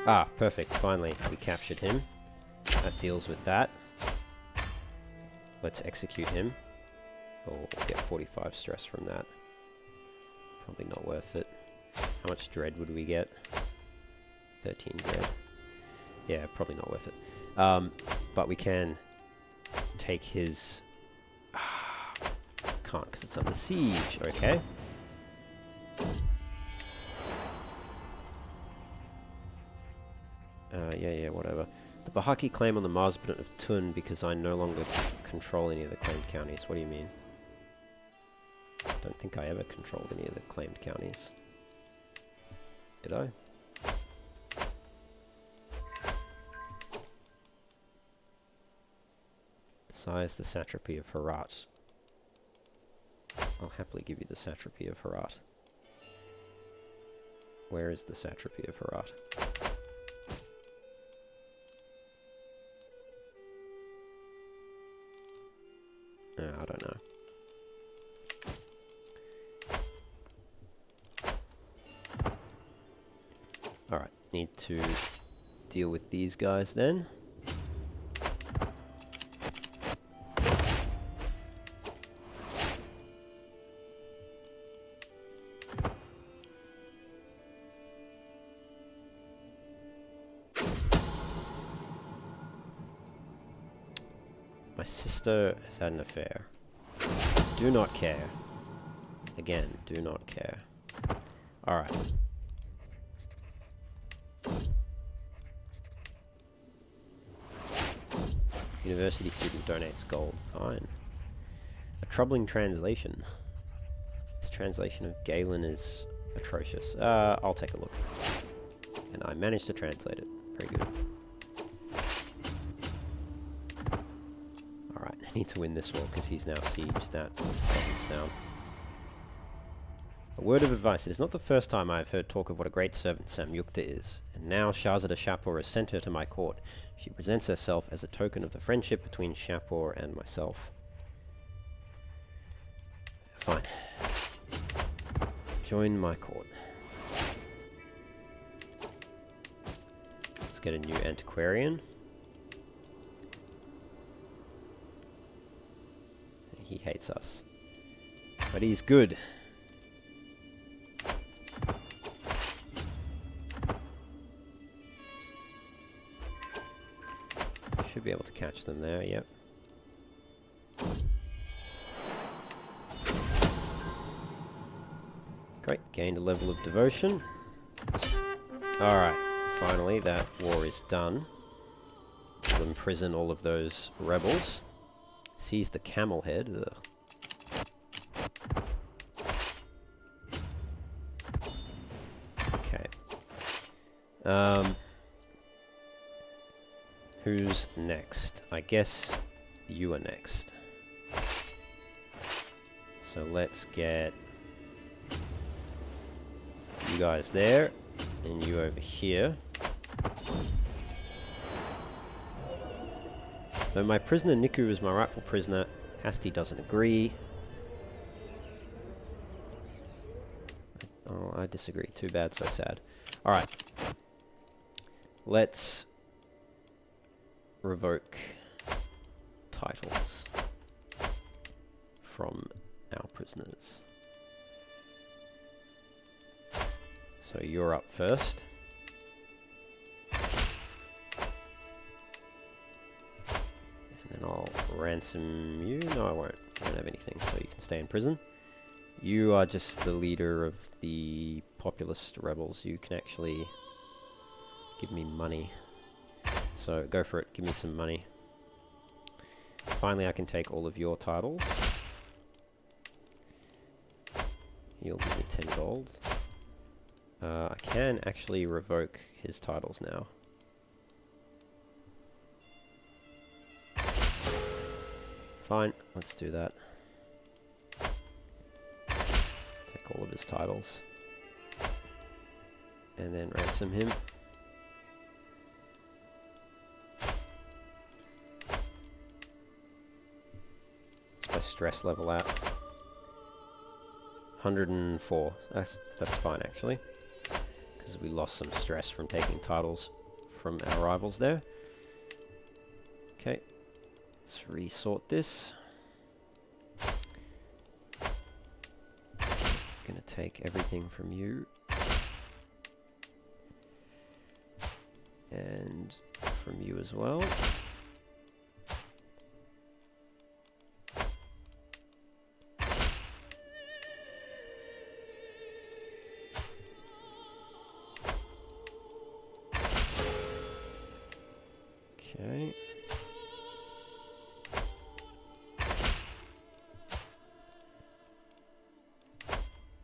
Ah, perfect, finally, we captured him. That deals with that. Let's execute him. Oh, we'll get 45 stress from that. Probably not worth it. How much dread would we get? 13 dread. Yeah, probably not worth it. But we can take his... can't, because it's under siege. Okay. Yeah, whatever. The Bahaki claim on the Marsbit of Tun because I no longer control any of the claimed counties. What do you mean? Don't think I ever controlled any of the claimed counties. Did I? Desires the satrapy of Herat. I'll happily give you the satrapy of Herat. Where is the satrapy of Herat? I don't know. Alright, need to deal with these guys then. My sister has had an affair. Do not care. Again, do not care. Alright. University student donates gold. Fine. A troubling translation. This translation of Galen is atrocious. I'll take a look. And I managed to translate it. Very good. Alright, I need to win this war because he's now sieged that province down. A word of advice. It is not the first time I have heard talk of what a great servant Samyukta is. And now Shahzada Shapur has sent her to my court. She presents herself as a token of the friendship between Shapur and myself. Fine. Join my court. Let's get a new antiquarian. He hates us. But he's good. Should be able to catch them there, yep. Great, gained a level of devotion. Alright, finally that war is done. We'll imprison all of those rebels. Seize the camel head. Ugh. Okay. Who's next? I guess you are next. So let's get you guys there, and you over here. Though my prisoner Niku is my rightful prisoner, Hasti doesn't agree. Oh, I disagree. Too bad, so sad. Alright. Let's revoke titles from our prisoners. So you're up first. And then I'll ransom you. No, I won't. I don't have anything, so you can stay in prison. You are just the leader of the populist rebels. You can actually give me money. So go for it. Give me some money. Finally, I can take all of your titles. You'll give me 10 gold. I can actually revoke his titles now. Fine, let's do that. Take all of his titles. And then ransom him. What's my stress level at? 104. That's fine actually, because we lost some stress from taking titles from our rivals there. Okay, let's resort this. Gonna take everything from you and from you as well. Okay.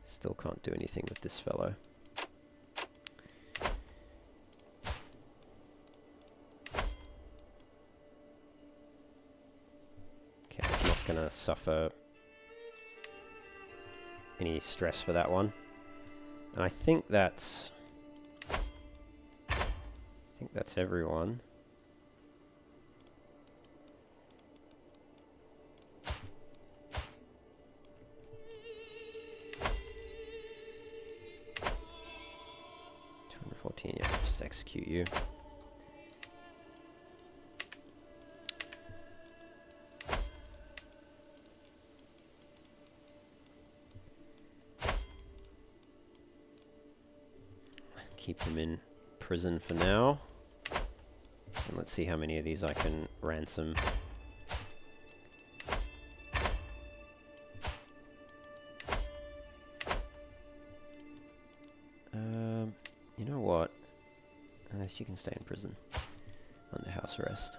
Still can't do anything with this fellow. Okay, I'm not gonna suffer any stress for that one. And I think that's everyone. Yeah, just execute you. Keep him in prison for now. And let's see how many of these I can ransom. You know what? Unless you can stay in prison under house arrest.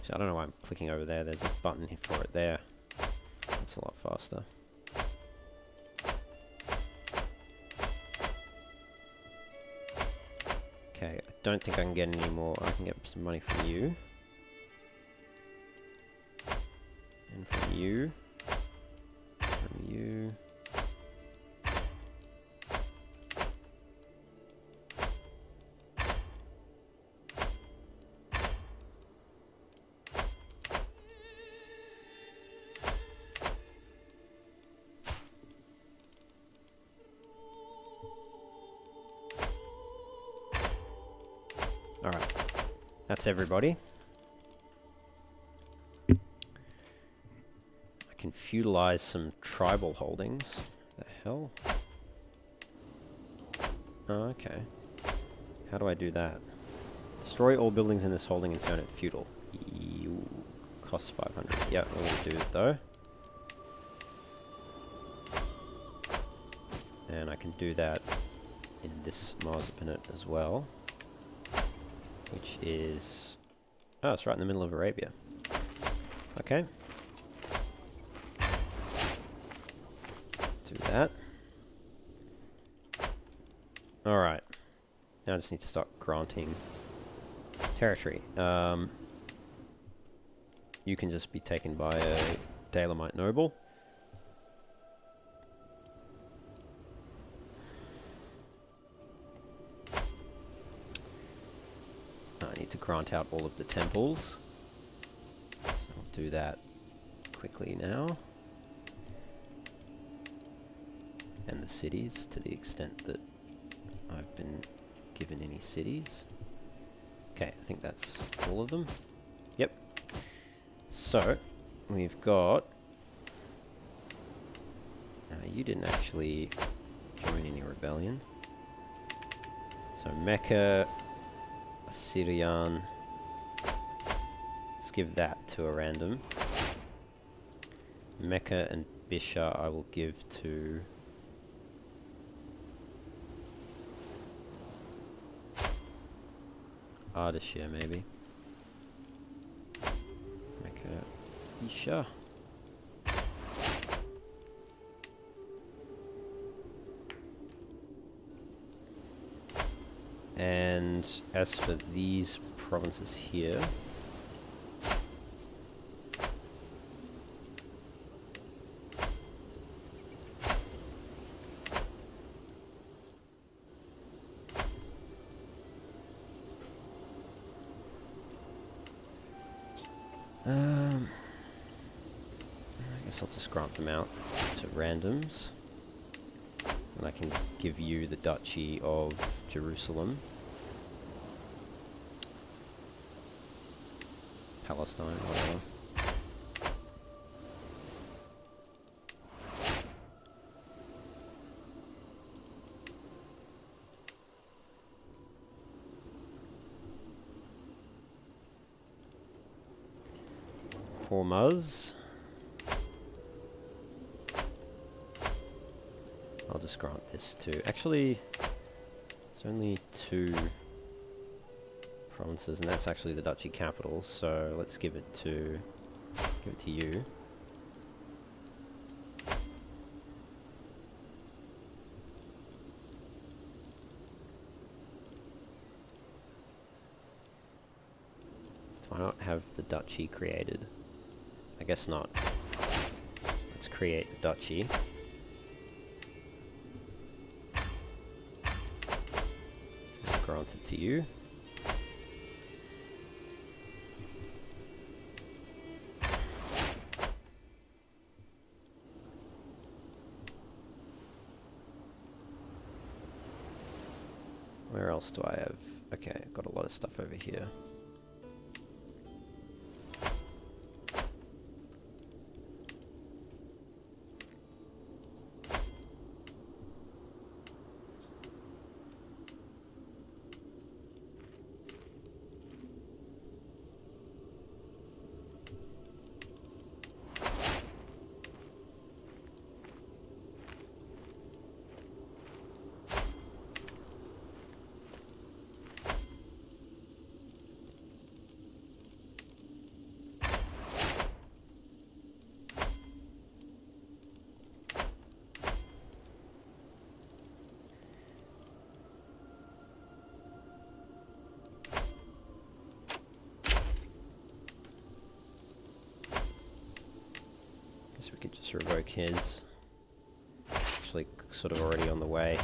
So I don't know why I'm clicking over there. There's a button here for it there. That's a lot faster. Okay, I don't think I can get any more. I can get some money from you. And from you. From you. Alright, that's everybody. I can feudalize some tribal holdings. The hell? Oh, okay. How do I do that? Destroy all buildings in this holding and turn it feudal. Costs 500. Yep, we're gonna do it though. And I can do that in this Marzipinate as well. Which is... Oh, it's right in the middle of Arabia. Okay. Do that. Alright. Now I just need to start granting territory. You can just be taken by a Dalamite noble. I need to grant out all of the temples. So I'll do that quickly now. And the cities, to the extent that I've been given any cities. Okay, I think that's all of them. Yep. So, we've got... you didn't actually join any rebellion. So Mecca, Assyrian. Let's give that to a random. Mecca and Bisha I will give to... Ardashir, maybe. Mecca, Isha. And as for these provinces here, I guess I'll just grant them out to randoms. And I can give you the Duchy of Jerusalem. Palestine, whatever. Hormuz. I'll just grant this to... Actually, it's only 2 provinces, and that's actually the duchy capital, so let's give it to you. Do I not have the duchy created? I guess not. Let's create the duchy. Grant it to you. Where else do I have? Okay, I've got a lot of stuff over here. We could just revoke his. Actually, sort of already on the way.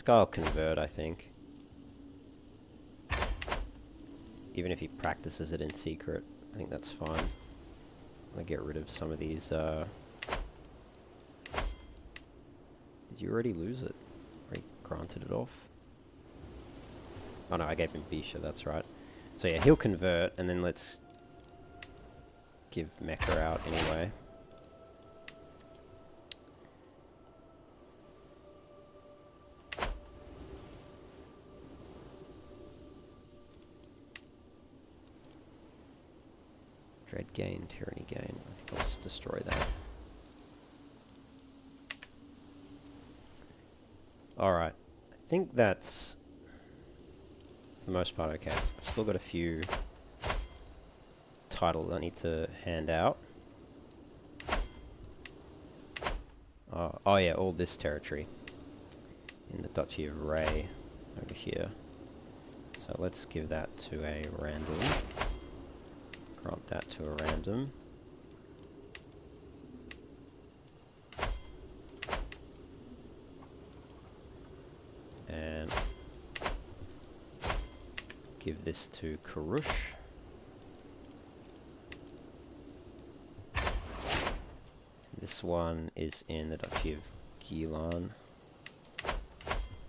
guy will convert, I think. Even if he practices it in secret, I think that's fine. I'm gonna get rid of some of these, Did you already lose it? Or he granted it off? Oh no, I gave him Bisha, that's right. So yeah, he'll convert, and then let's give Mecca out anyway. Dread gain, tyranny gain. I think I'll just destroy that. Alright. I think that's, for the most part, okay. So I've still got a few titles I need to hand out. Oh yeah, all this territory. In the Duchy of Ray, over here. So let's give that to a random. Grant that to a random. And give this to Karush. This one is in the Duchy of Gilan,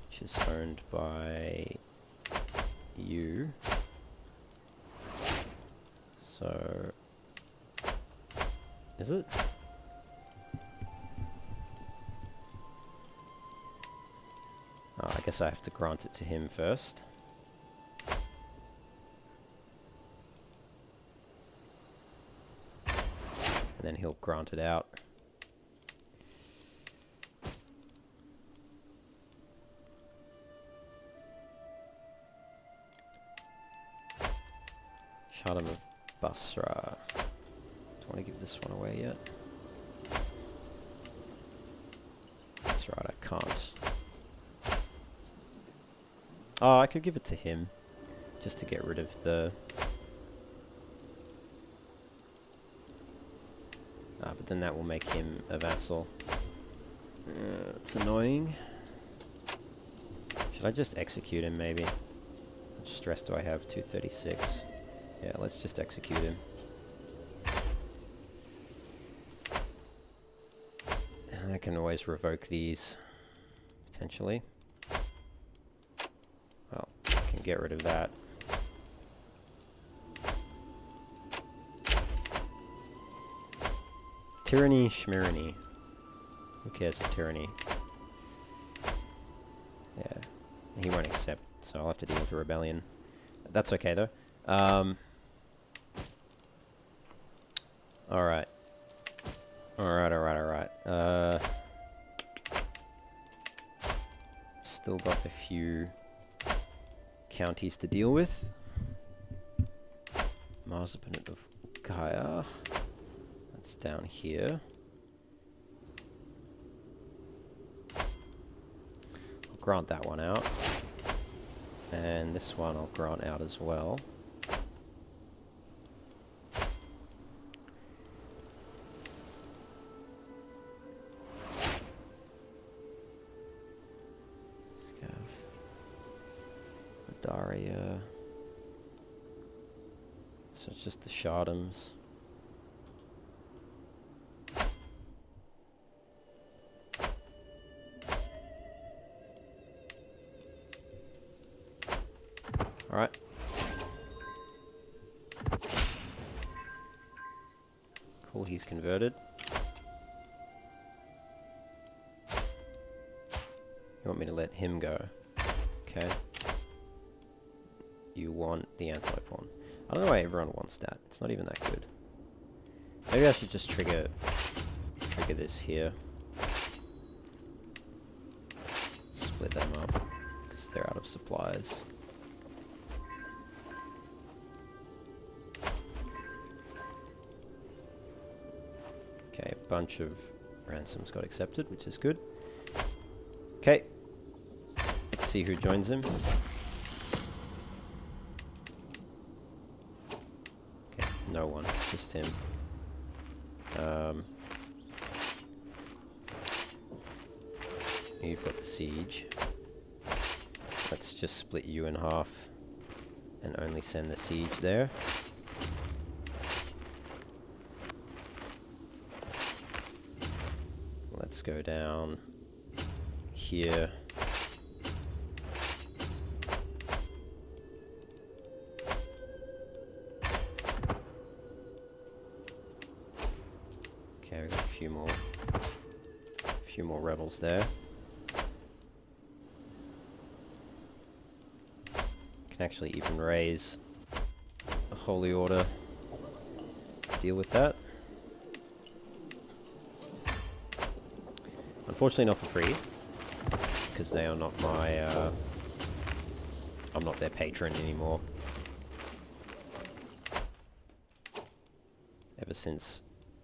which is owned by you. So, is it? Oh, I guess I have to grant it to him first. And then he'll grant it out. Shardam of Basra. Do I want to give this one away yet? That's right, I can't. Oh, I could give it to him, just to get rid of the... but then that will make him a vassal. It's annoying. Should I just execute him, maybe? How much stress do I have? 236. Yeah, let's just execute him. And I can always revoke these, potentially. Well, I can get rid of that. Tyranny, Schmirany. Who cares of tyranny? Yeah, he won't accept, so I'll have to deal with a rebellion. That's okay, though. Alright. Alright. Still got a few counties to deal with. Marzipan of Gaia. That's down here. I'll grant that one out. And this one I'll grant out as well. Daria. So it's just the Shardams. Alright. Cool, he's converted. You want me to let him go? Okay. You want the antelope one. I don't know why everyone wants that. It's not even that good. Maybe I should just trigger this here. Split them up, because they're out of supplies. Okay, a bunch of ransoms got accepted, which is good. Okay, let's see who joins him. No one, just him. You've got the siege. Let's just split you in half and only send the siege there. Let's go down here. Okay, we've got a few more rebels there. Can actually even raise a holy order to deal with that. Unfortunately not for free, because they are not my, I'm not their patron anymore. Ever since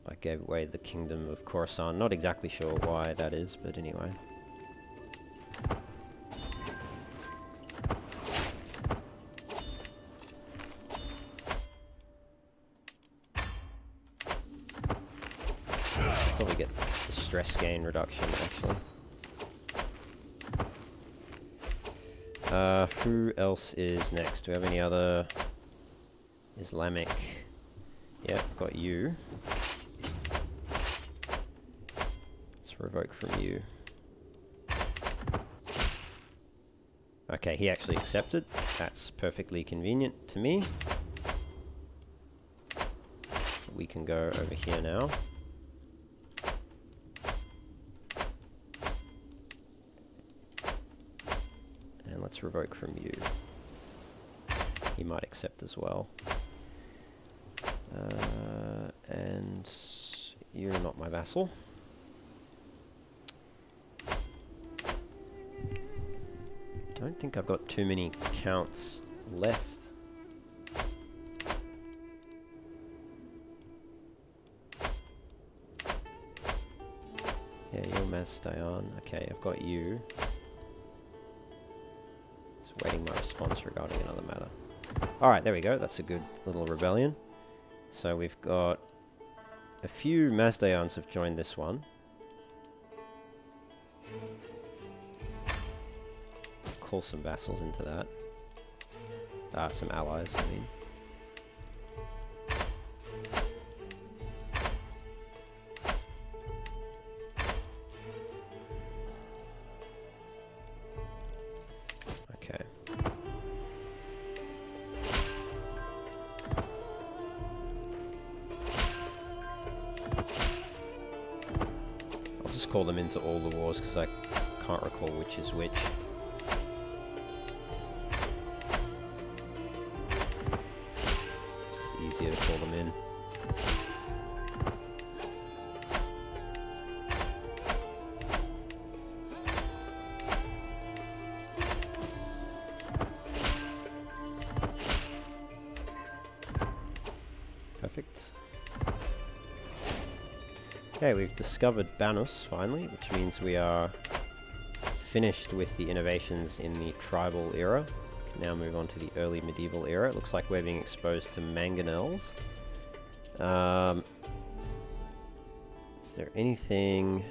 I gave away the kingdom of Khorasan. Not exactly sure why that is, but anyway. Probably get the stress gain reduction, actually. Who else is next? Do we have any other Islamic? Yep, got you. Let's revoke from you. Okay, he actually accepted. That's perfectly convenient to me. We can go over here now. And let's revoke from you. He might accept as well. And you're not my vassal. Don't think I've got too many counts left. Yeah, you're Mazdayan. Okay, I've got you. Just waiting my response regarding another matter. Alright, there we go. That's a good little rebellion. So we've got a few Mazdayans have joined this one. Call some vassals into that. Some allies, I mean. Okay. I'll just call them into all the wars because I can't recall which is which. Easier to call them in. Perfect. Okay, we've discovered Banus finally, which means we are finished with the innovations in the tribal era. Now move on to the early medieval era. It looks like we're being exposed to mangonels. Is there anything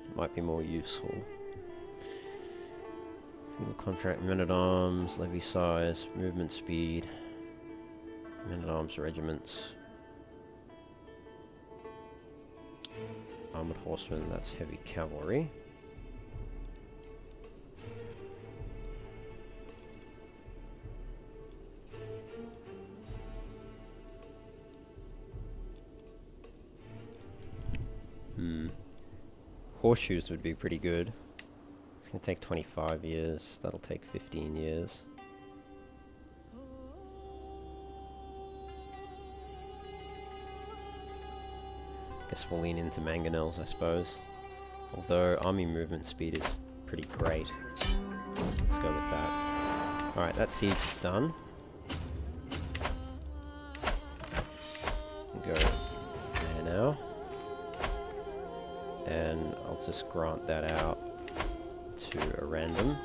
that might be more useful? Feudal contract, men-at-arms, levy size, movement speed, men-at-arms regiments, armored horsemen, that's heavy cavalry. Horseshoes would be pretty good. It's going to take 25 years. That'll take 15 years. Guess we'll lean into mangonels, I suppose. Although army movement speed is pretty great. Let's go with that. Alright, that siege is done. Go there now. And I'll just grant that out to a random.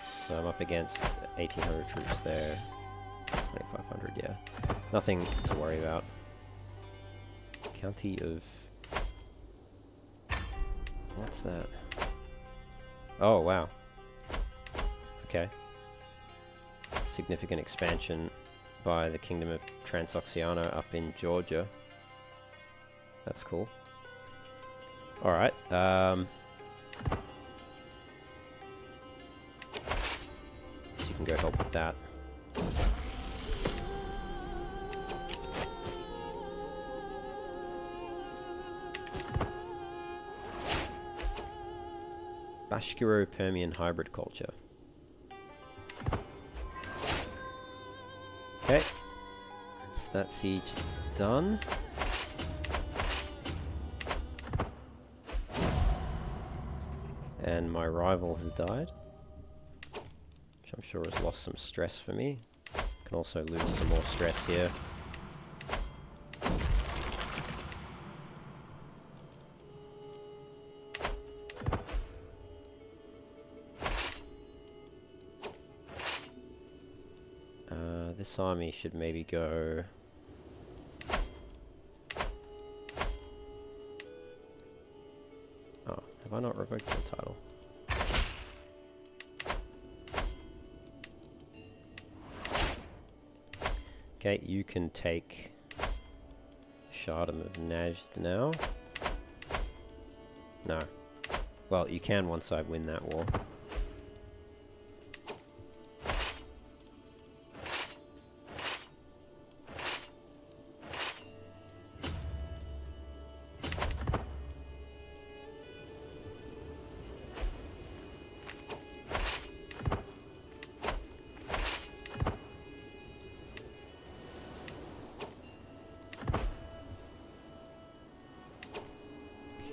So I'm up against 1800 troops there. 2500, yeah. Nothing to worry about. County of What's that? Oh, wow. Okay. Significant expansion by the Kingdom of Transoxiana up in Georgia. That's cool. Alright, so you can go help with that. Bashkiro-Permian hybrid culture. Okay, that's that siege done. And my rival has died, which I'm sure has lost some stress for me. Can also lose some more stress here. This army should maybe go... Oh, have I not revoked the title? Okay, you can take Shardom of Najd now. No. Well, you can once I win that war.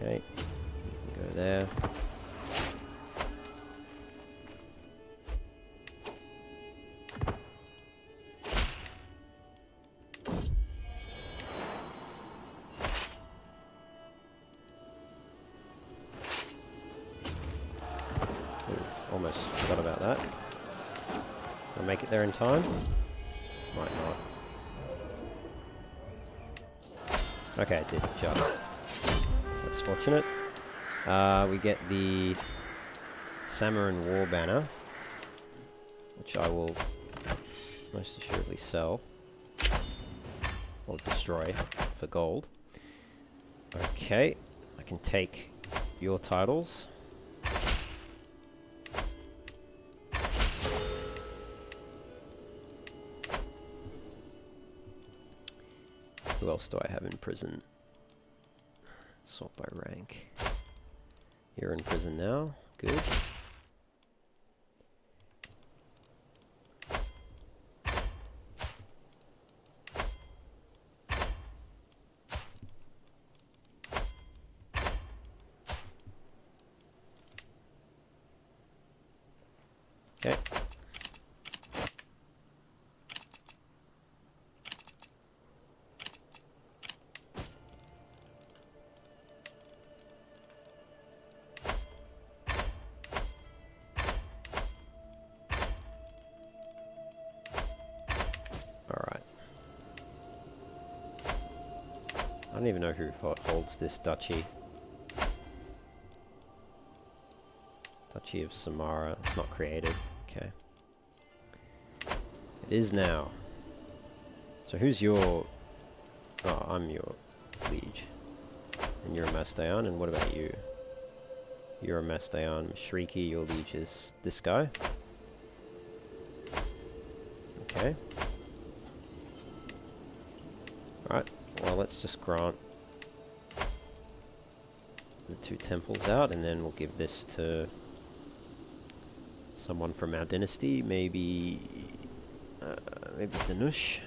Okay, you can go there. Ooh, almost forgot about that. I'll make it there in time. Might not. Okay, it did just. That's fortunate. We get the Samaran War Banner, which I will most assuredly sell or destroy for gold. Okay, I can take your titles. Who else do I have in prison? Sort by rank. You're in prison now. Good. Okay. I don't even know who holds this duchy. Duchy of Samara. It's not created. Okay. It is now. So who's your... Oh, I'm your liege. And you're a Mastayan. And what about you? You're a Mastayan. Shriki, your liege is this guy. Okay. Alright. Well, let's just grant the 2 temples out, and then we'll give this to someone from our dynasty, maybe Danush.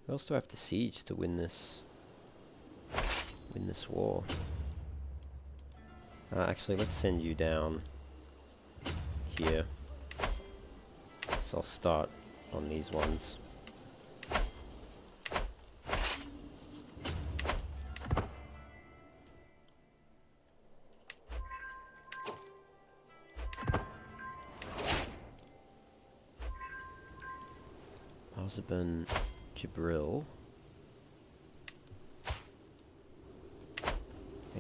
Who else do I have to siege to win this war? Actually, let's send you down here. So I'll start on these ones. Azerbaijan, Jibril.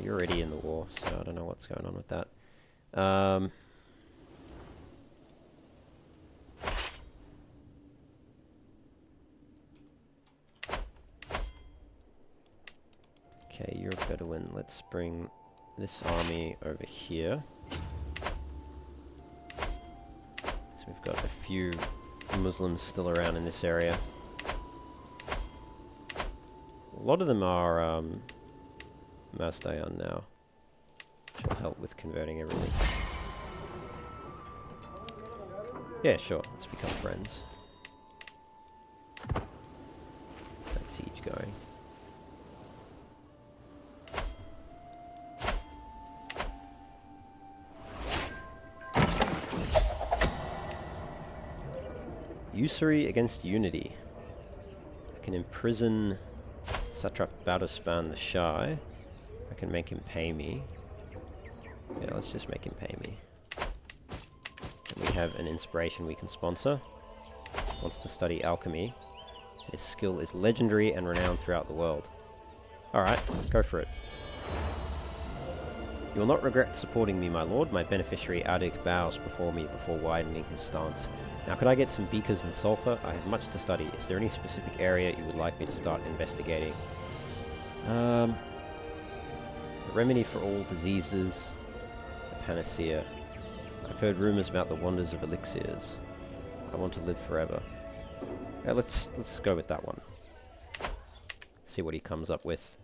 You're already in the war, so I don't know what's going on with that. Okay, you're a Bedouin. Let's bring this army over here. So we've got a few Muslims still around in this area. A lot of them are Mazdayan now, which will help with converting everything. Yeah, sure, let's become friends. What's that siege going? Usury against unity. I can imprison Satrap Badaspan the Shah. I can make him pay me. Yeah, let's just make him pay me. And we have an inspiration we can sponsor. Wants to study alchemy. His skill is legendary and renowned throughout the world. Alright, go for it. You will not regret supporting me, my lord. My beneficiary Adik bows before me before widening his stance. Now, could I get some beakers and sulfur? I have much to study. Is there any specific area you would like me to start investigating? A remedy for all diseases. A panacea. I've heard rumors about the wonders of elixirs. I want to live forever. Yeah, let's go with that one. See what he comes up with.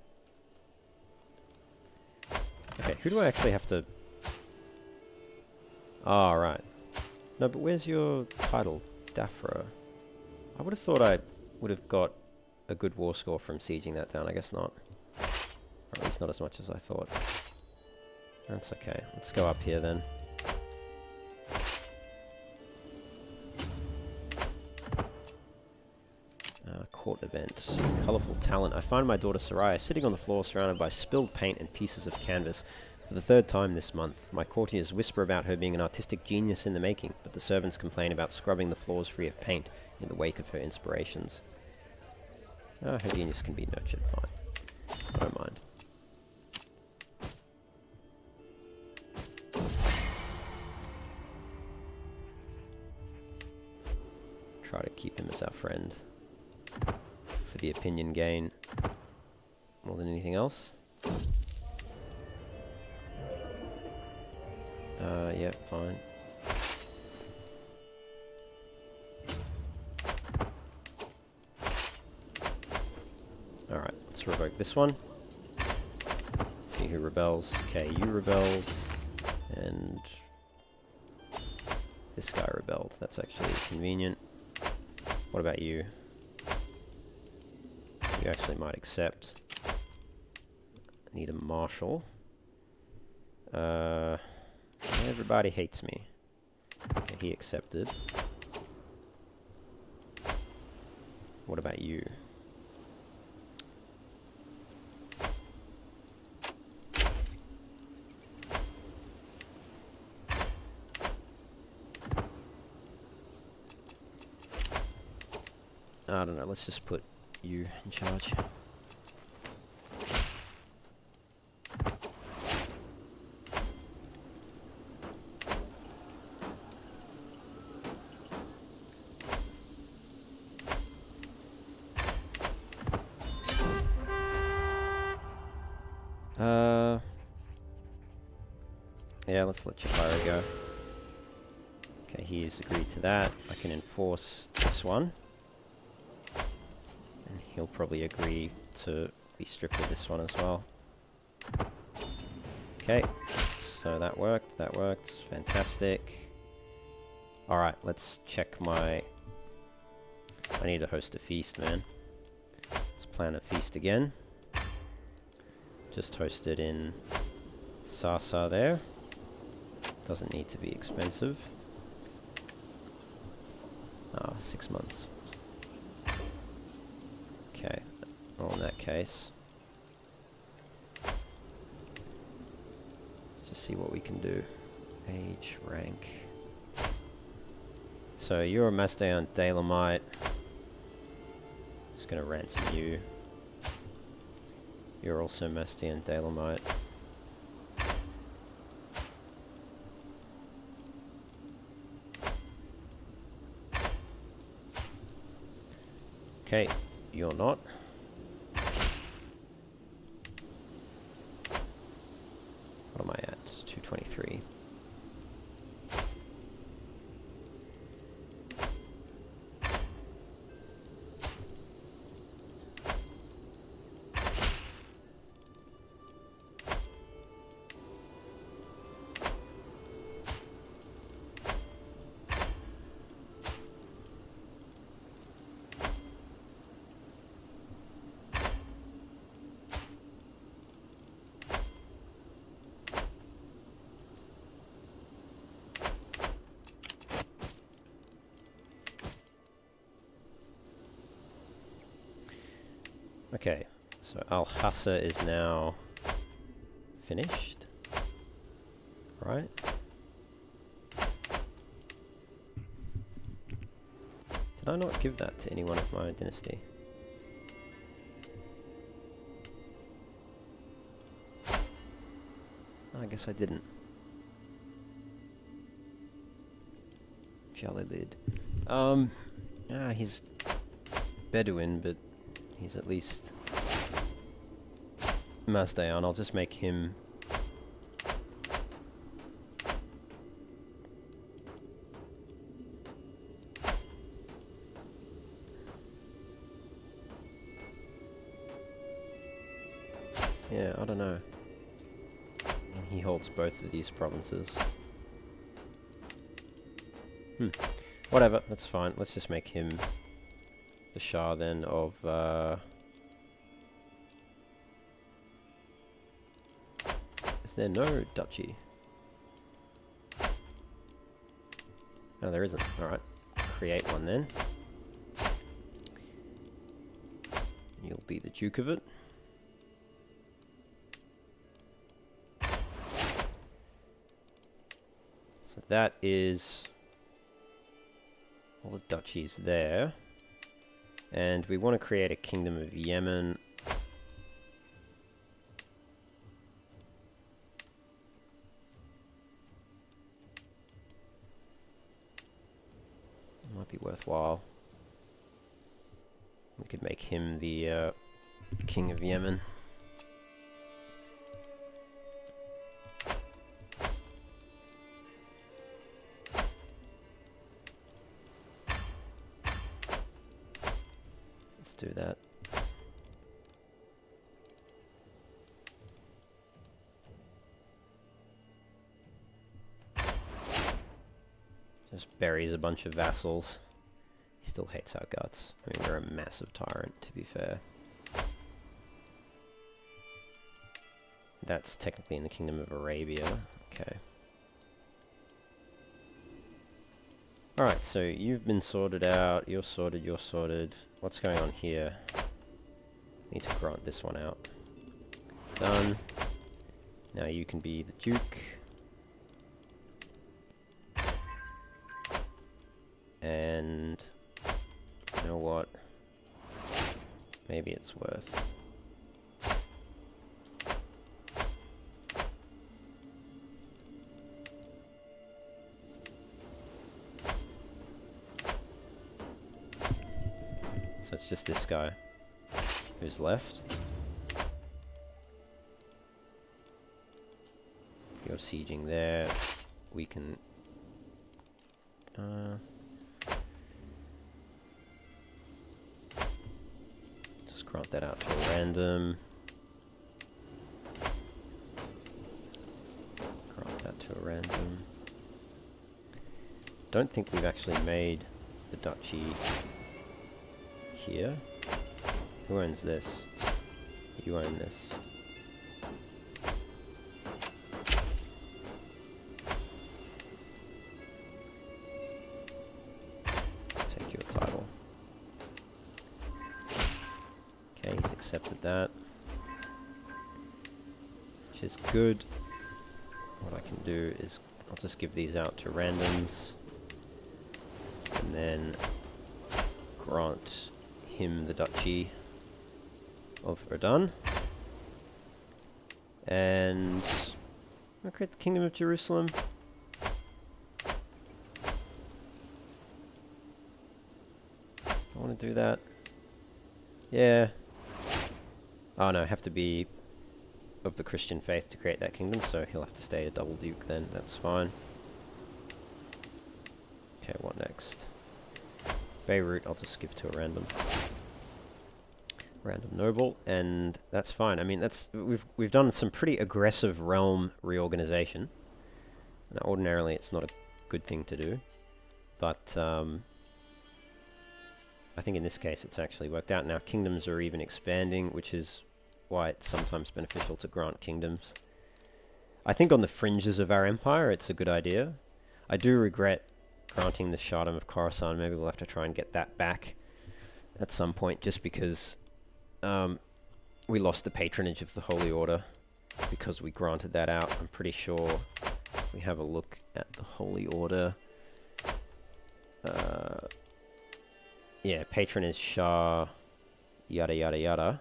Okay, who do I actually have to... Ah, right. No, but where's your title? Dafra. I would have thought I would have got a good war score from sieging that down. I guess not. Or at least not as much as I thought. That's okay. Let's go up here then. Court event. Colourful talent. I find my daughter Soraya sitting on the floor surrounded by spilled paint and pieces of canvas. For the third time this month, my courtiers whisper about her being an artistic genius in the making, but the servants complain about scrubbing the floors free of paint in the wake of her inspirations. Her genius can be nurtured, fine. I don't mind. Try to keep him as our friend. For the opinion gain more than anything else. Yeah, fine. Alright, let's revoke this one. See who rebels. Okay, you rebelled. And this guy rebelled. That's actually convenient. What about you? You actually might accept. I need a marshal. Everybody hates me. Okay, he accepted. What about you? I don't know, let's just put you in charge. Yeah, let's let Chapara go. Okay, he's agreed to that. I can enforce this one. And he'll probably agree to be stripped of this one as well. Okay, so that worked, fantastic. Alright, let's check my... I need to host a feast, man. Let's plan a feast again. Just host it in Sasa there. Doesn't need to be expensive. 6 months. Okay, well, in that case, let's just see what we can do. Age, rank. So you're a Masdaean Dalamite. Just gonna ransom you. You're also Masdaean Dalamite. Okay, you're not. What am I at? It's 223. Okay, so Al-Hassa is now finished, right? Did I not give that to anyone of my dynasty? I guess I didn't. Jalilid. He's Bedouin, but he's at least Masdaean. I'll just make him yeah, I don't know. And he holds both of these provinces. Whatever, that's fine. Let's just make him the Shah then of is there no duchy? No, there isn't. Alright. Create one then. You'll be the Duke of it. So that is all the duchies there. And we want to create a kingdom of Yemen. Might be worthwhile. We could make him the king of Yemen. Do that. Just buries a bunch of vassals. He still hates our guts. I mean, we're a massive tyrant, to be fair. That's technically in the Kingdom of Arabia. Okay. Alright, so you've been sorted out. You're sorted, you're sorted. What's going on here? Need to grant this one out. Done. Now you can be the Duke. And you know what? Maybe it's worth. So it's just this guy who's left. You're sieging there. We can just grant that out to a random. Grant that to a random. Don't think we've actually made the duchy here. Who owns this? You own this. Let's take accepted that. Which is good. What I can do is I'll just give these out to randoms. And then grant him the Duchy of Verdun. And I'll create the Kingdom of Jerusalem. I want to do that. Yeah. Oh no, I have to be of the Christian faith to create that kingdom, so he'll have to stay a double duke then. That's fine. Okay, what next? Beirut, I'll just give to a random noble, and that's fine. I mean, that's we've done some pretty aggressive realm reorganization. Now, ordinarily, it's not a good thing to do, but I think in this case it's actually worked out. Now kingdoms are even expanding, which is why it's sometimes beneficial to grant kingdoms. I think on the fringes of our empire it's a good idea. I do regret granting the Shardom of Khorasan. Maybe we'll have to try and get that back at some point, just because we lost the patronage of the Holy Order because we granted that out. I'm pretty sure if we have a look at the Holy Order. Yeah, patron is Shah, yada yada yada.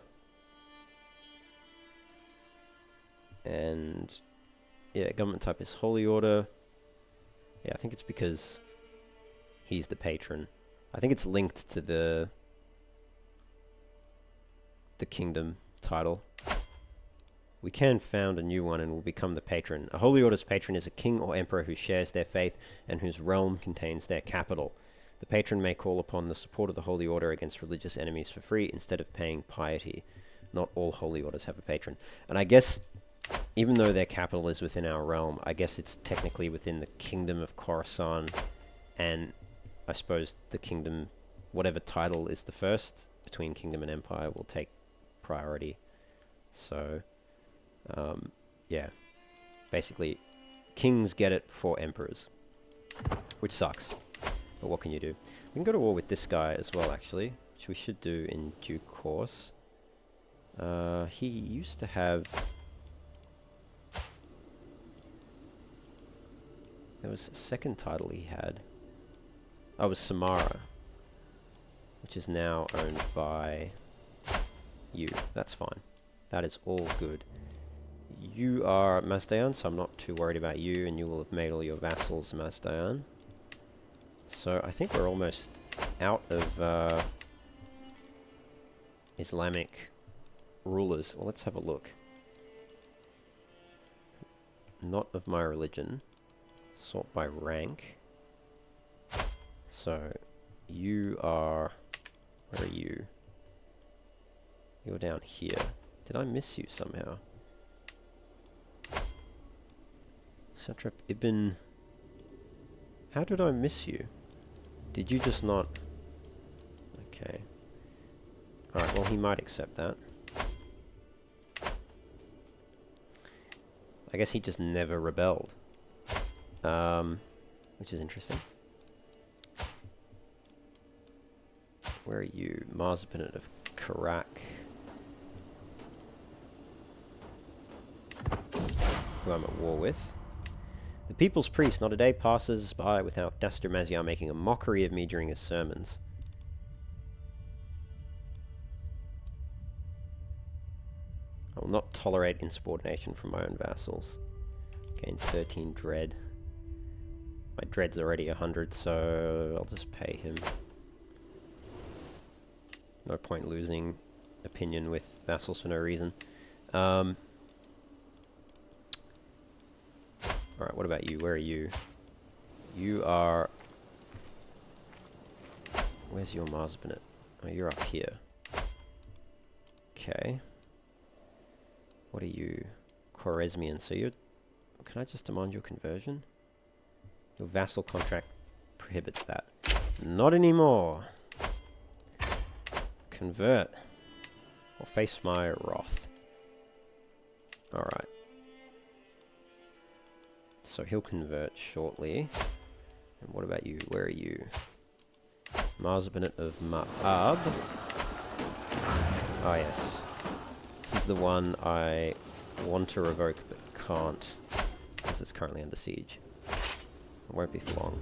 And yeah, government type is Holy Order. Yeah, I think it's because he's the patron. I think it's linked to the kingdom title. We can found a new one and will become the patron. A Holy Order's patron is a king or emperor who shares their faith and whose realm contains their capital. The patron may call upon the support of the Holy Order against religious enemies for free instead of paying piety. Not all Holy Orders have a patron. And I guess, even though their capital is within our realm, I guess it's technically within the Kingdom of Khorasan, and I suppose the kingdom, whatever title is the first between kingdom and empire, will take priority. So, yeah. Basically, kings get it before emperors, which sucks. But what can you do? We can go to war with this guy as well, actually, which we should do in due course. He used to have... There was a second title he had. Oh, it was Samara, which is now owned by you. That's fine. That is all good. You are Mazdayan, so I'm not too worried about you, and you will have made all your vassals Mazdayan. So I think we're almost out of Islamic rulers. Well, let's have a look. Not of my religion. Sort by rank. So you are... Where are you? You're down here. Did I miss you somehow? Satrap Ibn... How did I miss you? Did you just not... Okay. Alright, well he might accept that. I guess he just never rebelled. Which is interesting. Where are you? Marzapanate of Karak. Who I'm at war with. The people's priest, not a day passes by without Dastur Mazyar making a mockery of me during his sermons. I will not tolerate insubordination from my own vassals. Gain 13 dread. My dread's already 100, so I'll just pay him. No point losing opinion with vassals for no reason. Alright, what about you? Where are you? You are... Where's your Marzapanate? Oh, you're up here. Okay. What are you? Khwarezmian. So you're... Can I just demand your conversion? Your vassal contract prohibits that. Not anymore! Convert. Or face my wrath. Alright. So he'll convert shortly. And what about you? Where are you? Marzapanate of Ma'ab. Oh yes. This is the one I want to revoke but can't, because it's currently under siege. It won't be for long.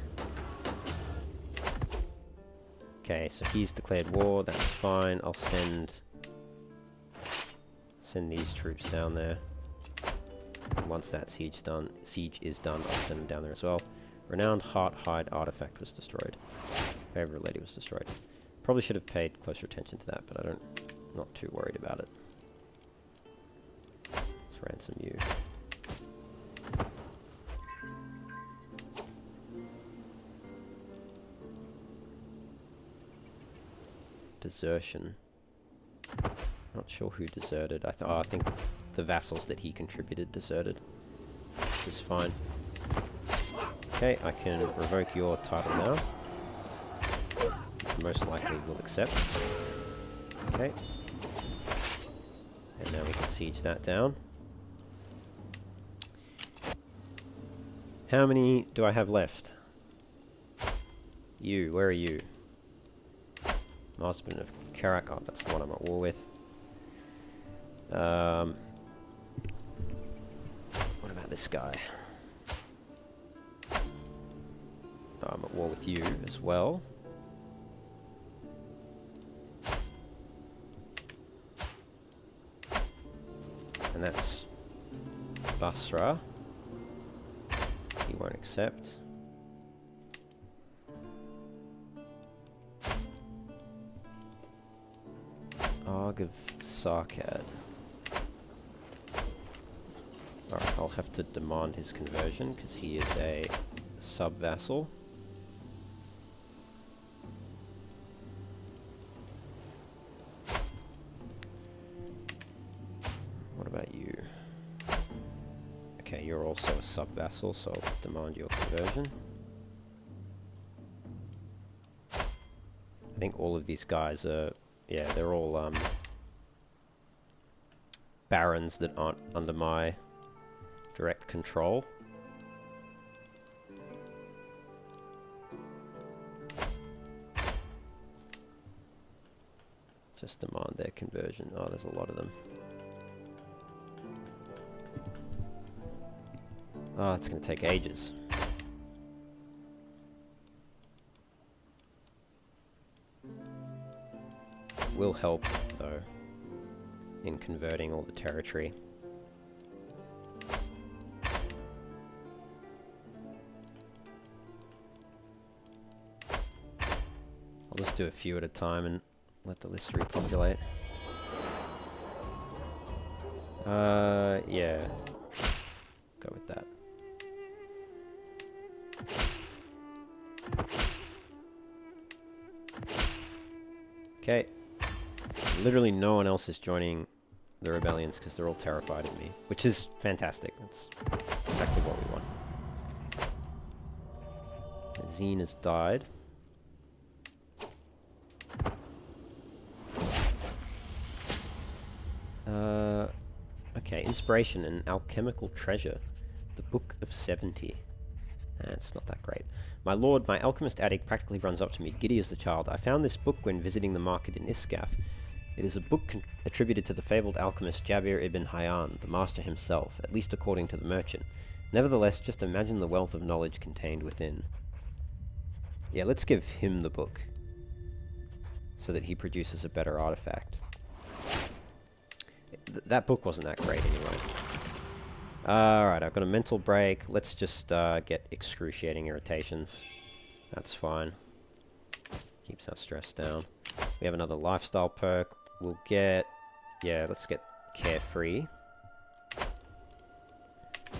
Okay, so he's declared war, that's fine. I'll send these troops down there. And once that siege is done, I'll send them down there as well. Renowned Heart Hide artifact was destroyed. Favorite lady was destroyed. Probably should have paid closer attention to that, but I'm not too worried about it. Let's ransom you. Desertion. Not sure who deserted. I think the vassals that he contributed deserted. Which is fine. Okay, I can revoke your title now. Most likely will accept. Okay. And now we can siege that down. How many do I have left? You, where are you? Masterman of Karak. Oh, that's the one I'm at war with. What about this guy? Oh, I'm at war with you as well. And that's Basra. He won't accept. Arg of Sarkad. Alright, I'll have to demand his conversion because he is a sub-vassal. What about you? Okay, you're also a sub-vassal, so I'll demand your conversion. I think all of these guys are, yeah, they're all barons that aren't under my direct control. Just demand their conversion. Oh, there's a lot of them. Oh, it's going to take ages. Will help, though, in converting all the territory. I'll just do a few at a time and let the list repopulate. Yeah. Go with that. Okay. Literally no one else is joining the rebellions because they're all terrified of me, which is fantastic. That's exactly what we want. Zine has died. Okay, inspiration and alchemical treasure. The Book of 70. It's not that great. My lord, my alchemist addict practically runs up to me, giddy as the child. I found this book when visiting the market in Iskaf. It is a book attributed to the fabled alchemist Jabir ibn Hayyan, the master himself, at least according to the merchant. Nevertheless, just imagine the wealth of knowledge contained within. Yeah, let's give him the book, so that he produces a better artifact. That book wasn't that great anyway. Alright, I've got a mental break. Let's just get excruciating irritations. That's fine. Keeps our stress down. We have another lifestyle perk. We'll get... yeah, let's get carefree.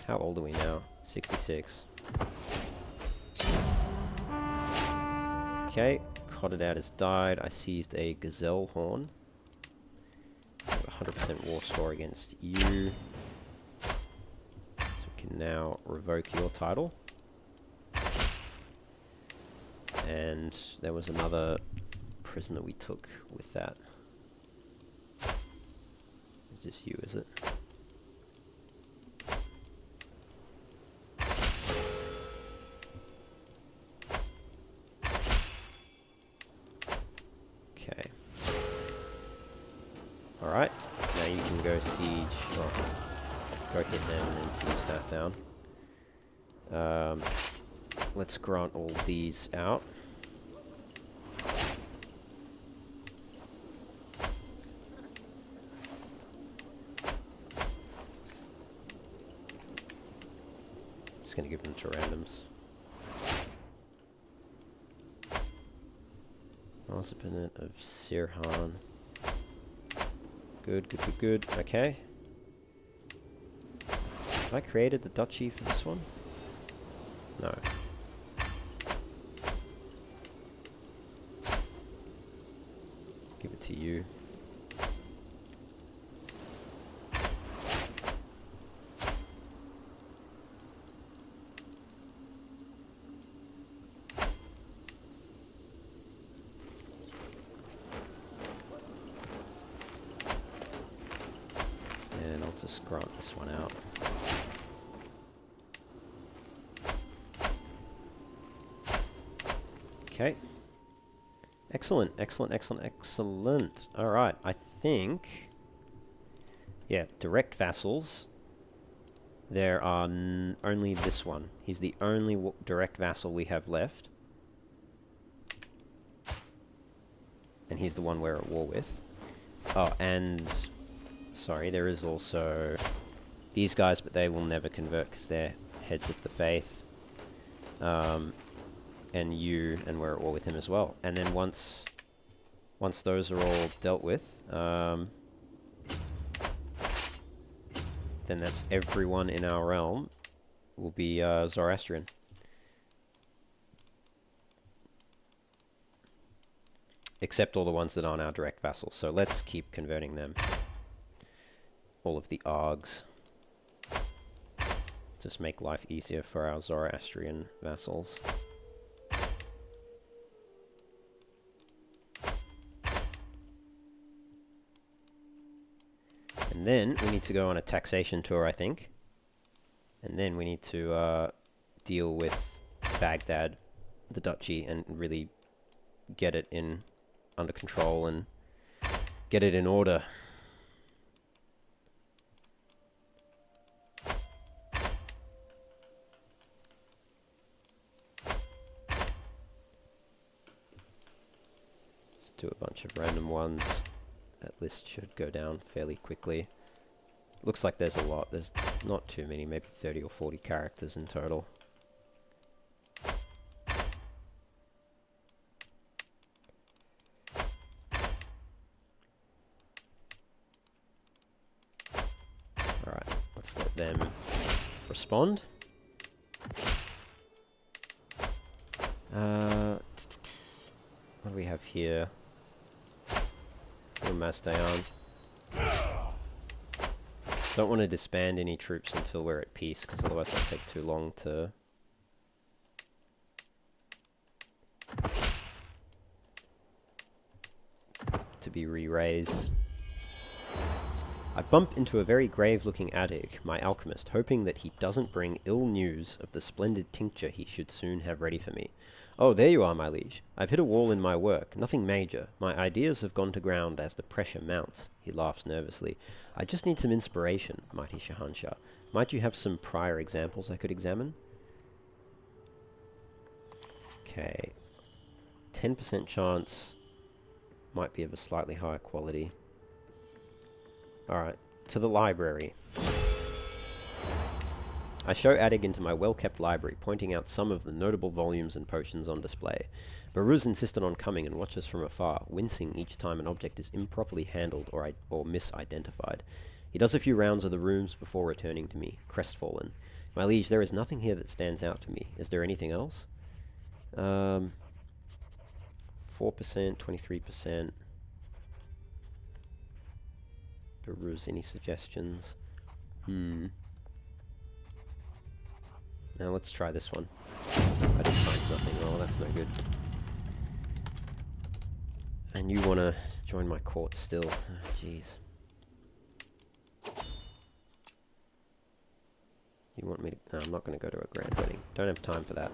How old are we now? 66. Okay, Cottedad has died. I seized a gazelle horn. 100% war score against you. So we can now revoke your title. And there was another prisoner we took with that. It's just you, is it? Okay. Alright, now you can go Go hit them and then siege that down. Let's grant all these out. Just going to give them to randoms. Archipelago of Sirhan. Good, good, good, good. Okay. Have I created the duchy for this one? No. Give it to you. And I'll just grant this one out. Okay. Excellent, excellent, excellent, excellent. Alright, I think... Yeah, direct vassals. There are only this one. He's the only direct vassal we have left. And he's the one we're at war with. Oh, and... Sorry, there is also... These guys, but they will never convert because they're heads of the faith. And you, and we're at war with him as well. And then once those are all dealt with, then that's everyone in our realm will be Zoroastrian. Except all the ones that aren't our direct vassals. So let's keep converting them. All of the Args. Just make life easier for our Zoroastrian vassals. And then we need to go on a taxation tour, I think. And then we need to deal with Baghdad, the duchy, and really get it under control and get it in order. Let's do a bunch of random ones. That list should go down fairly quickly. Looks like there's a lot. There's not too many, maybe 30 or 40 characters in total. Alright, let's let them respond. What do we have here? Masdayan. Don't want to disband any troops until we're at peace, because otherwise it'll take too long to... be re-raised. I bump into a very grave-looking addict, my alchemist, hoping that he doesn't bring ill news of the splendid tincture he should soon have ready for me. Oh, there you are, my liege. I've hit a wall in my work. Nothing major. My ideas have gone to ground as the pressure mounts. He laughs nervously. I just need some inspiration, mighty Shahanshah. Might you have some prior examples I could examine? Okay. 10% chance. Might be of a slightly higher quality. Alright. To the library. I show Adig into my well-kept library, pointing out some of the notable volumes and potions on display. Baruz insisted on coming and watches from afar, wincing each time an object is improperly handled or misidentified. He does a few rounds of the rooms before returning to me, crestfallen. My liege, there is nothing here that stands out to me. Is there anything else? 4%, 23%. Baruz, any suggestions? Now let's try this one. I just find nothing. Oh, that's no good. And you want to join my court still. Jeez. You want me to... No, I'm not going to go to a grand wedding. Don't have time for that.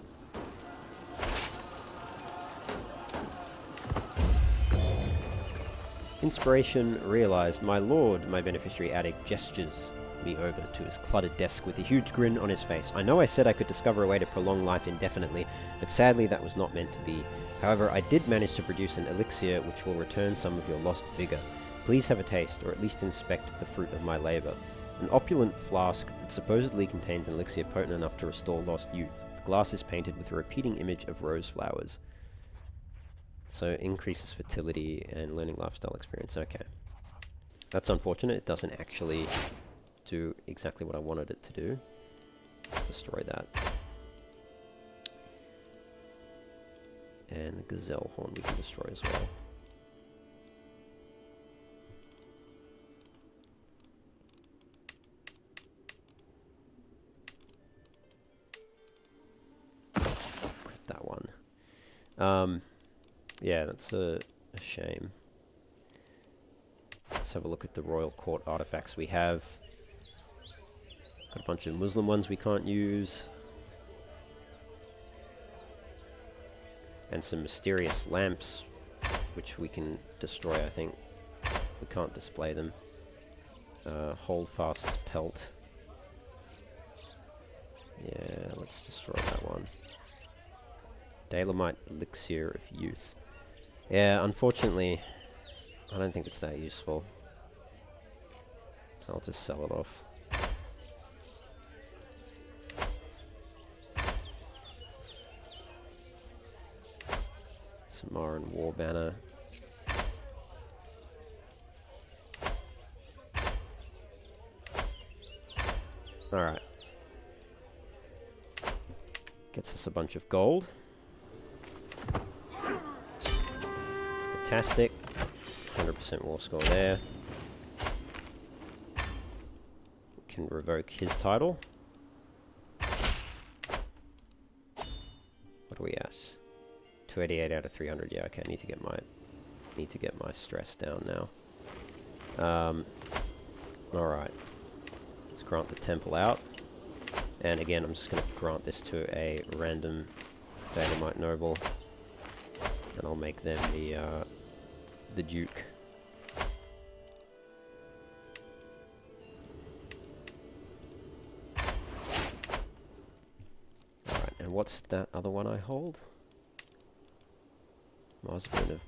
Inspiration realized. My lord, my beneficiary addict gestures. me over to his cluttered desk with a huge grin on his face. I know I said I could discover a way to prolong life indefinitely, but sadly that was not meant to be. However, I did manage to produce an elixir which will return some of your lost vigor. Please have a taste, or at least inspect the fruit of my labor. An opulent flask that supposedly contains an elixir potent enough to restore lost youth. The glass is painted with a repeating image of rose flowers. So increases fertility and learning lifestyle experience. Okay. That's unfortunate. It doesn't actually do exactly what I wanted it to do. Let's destroy that. And the gazelle horn we can destroy as well. That one. Yeah, that's a shame. Let's have a look at the royal court artifacts we have. Got a bunch of Muslim ones we can't use. And some mysterious lamps, which we can destroy, I think. We can't display them. Holdfast's pelt. Yeah, let's destroy that one. Dalamite elixir of youth. Yeah, unfortunately, I don't think it's that useful. So I'll just sell it off. Samaran War Banner. Alright. Gets us a bunch of gold. Fantastic. 100% war score there. Can revoke his title. What are we at? 288 out of 300. Yeah, okay. I need to get my stress down now. All right. Let's grant the temple out. And again, I'm just going to grant this to a random Dalamite noble, and I'll make them the duke. Alright, and what's that other one I hold? Marsman of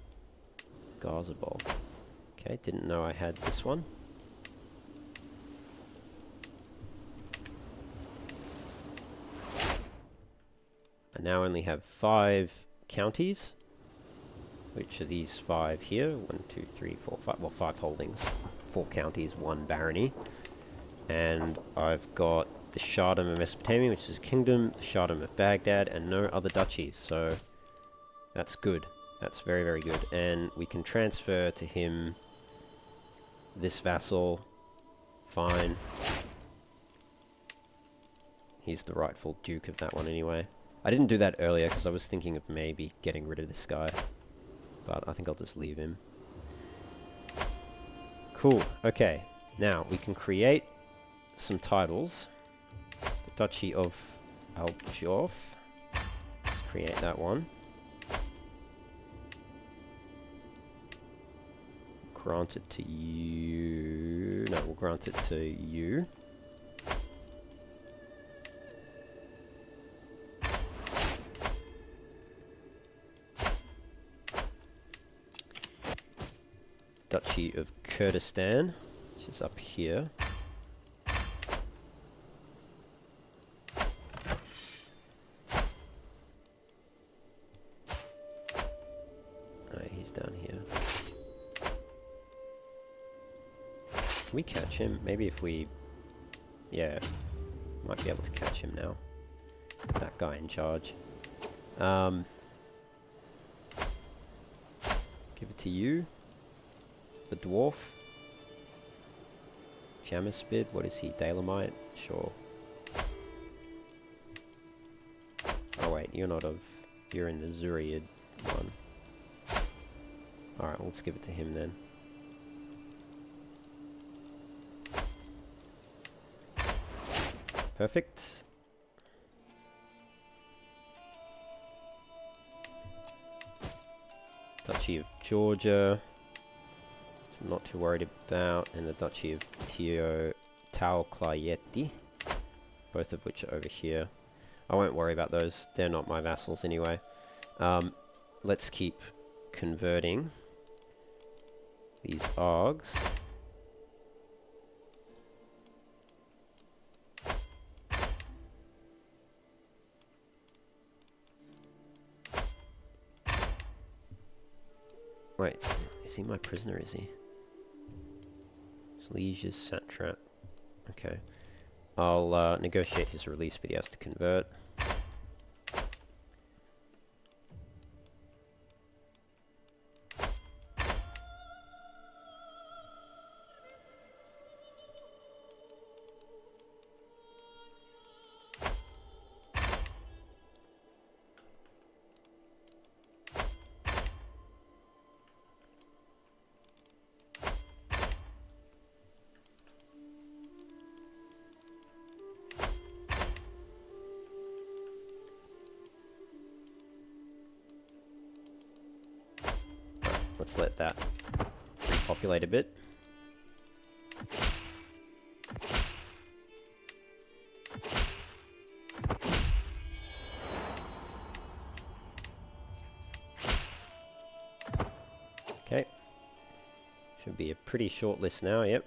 Garzabol. Okay, didn't know I had this one. I now only have 5 counties. Which are these 5 here? 1, 2, 3, 4, 5. Well, 5 holdings. 4 counties, 1 barony. And I've got the Shahdom of Mesopotamia, which is a kingdom, the Shahdom of Baghdad, and no other duchies. So that's good. That's very, very good. And we can transfer to him this vassal. Fine. He's the rightful duke of that one anyway. I didn't do that earlier because I was thinking of maybe getting rid of this guy. But I think I'll just leave him. Cool. Okay. Now, we can create some titles. The Duchy of Aljof. Let's create that one. Grant it to you. No, we'll grant it to you. Duchy of Kurdistan, which is up here. Alright, he's down here. Can we catch him? Maybe if we... Yeah, might be able to catch him now. That guy in charge. Give it to you. The dwarf. Jamispid, what is he? Dalamite? Sure. Oh wait, you're not of... You're in the Zuriad one. Alright, let's give it to him then. Perfect. Duchy of Georgia. I'm not too worried about, and the Duchy of Tau Clayeti, both of which are over here. I won't worry about those, they're not my vassals anyway. Let's keep converting these args. Wait, is he my prisoner, is he? Liege's satrap. Okay. I'll negotiate his release, but he has to convert. Let's let that repopulate a bit. Okay. Should be a pretty short list now, yep.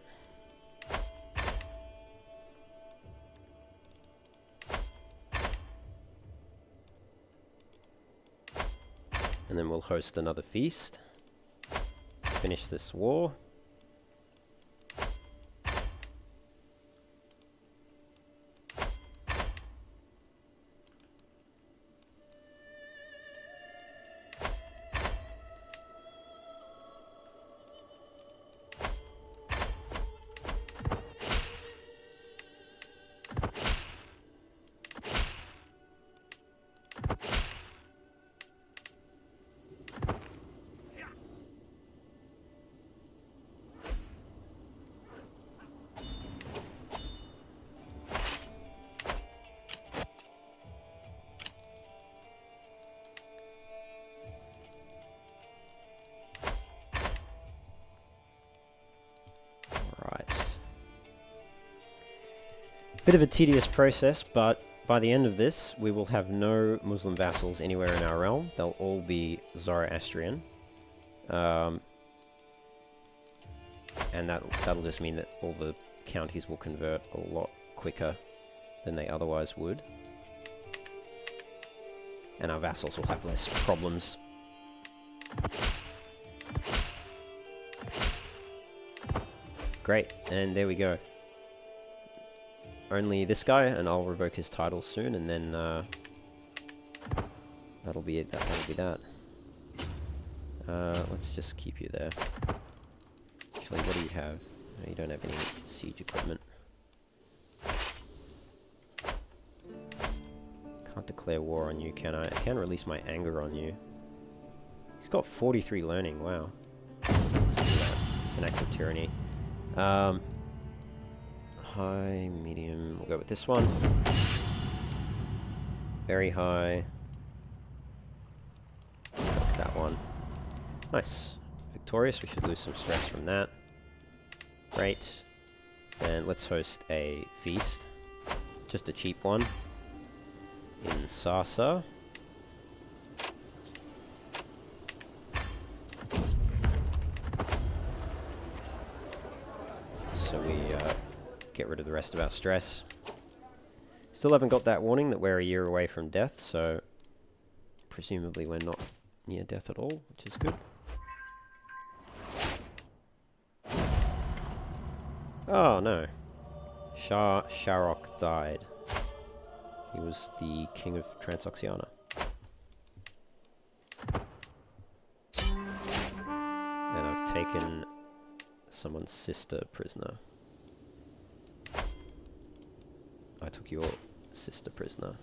And then we'll host another feast. Finish this war. Bit of a tedious process, but by the end of this, we will have no Muslim vassals anywhere in our realm. They'll all be Zoroastrian. And that'll just mean that all the counties will convert a lot quicker than they otherwise would. And our vassals will have less problems. Great, and there we go. Only this guy, and I'll revoke his title soon, and then that'll be it. That'll be that. Let's just keep you there. Actually, what do you have? No, you don't have any siege equipment. Can't declare war on you, can I? I can release my anger on you. He's got 43 learning. Wow. Let's do that. It's an act of tyranny. High, medium, we'll go with this one. Very high. That one. Nice. Victorious, we should lose some stress from that. Great. And let's host a feast. Just a cheap one. In Sasa. So we get rid of the rest of our stress. Still haven't got that warning that we're a year away from death, so presumably we're not near death at all, which is good. Oh no. Shah Sharok died. He was the king of Transoxiana. And I've taken someone's sister prisoner. I took your sister prisoner.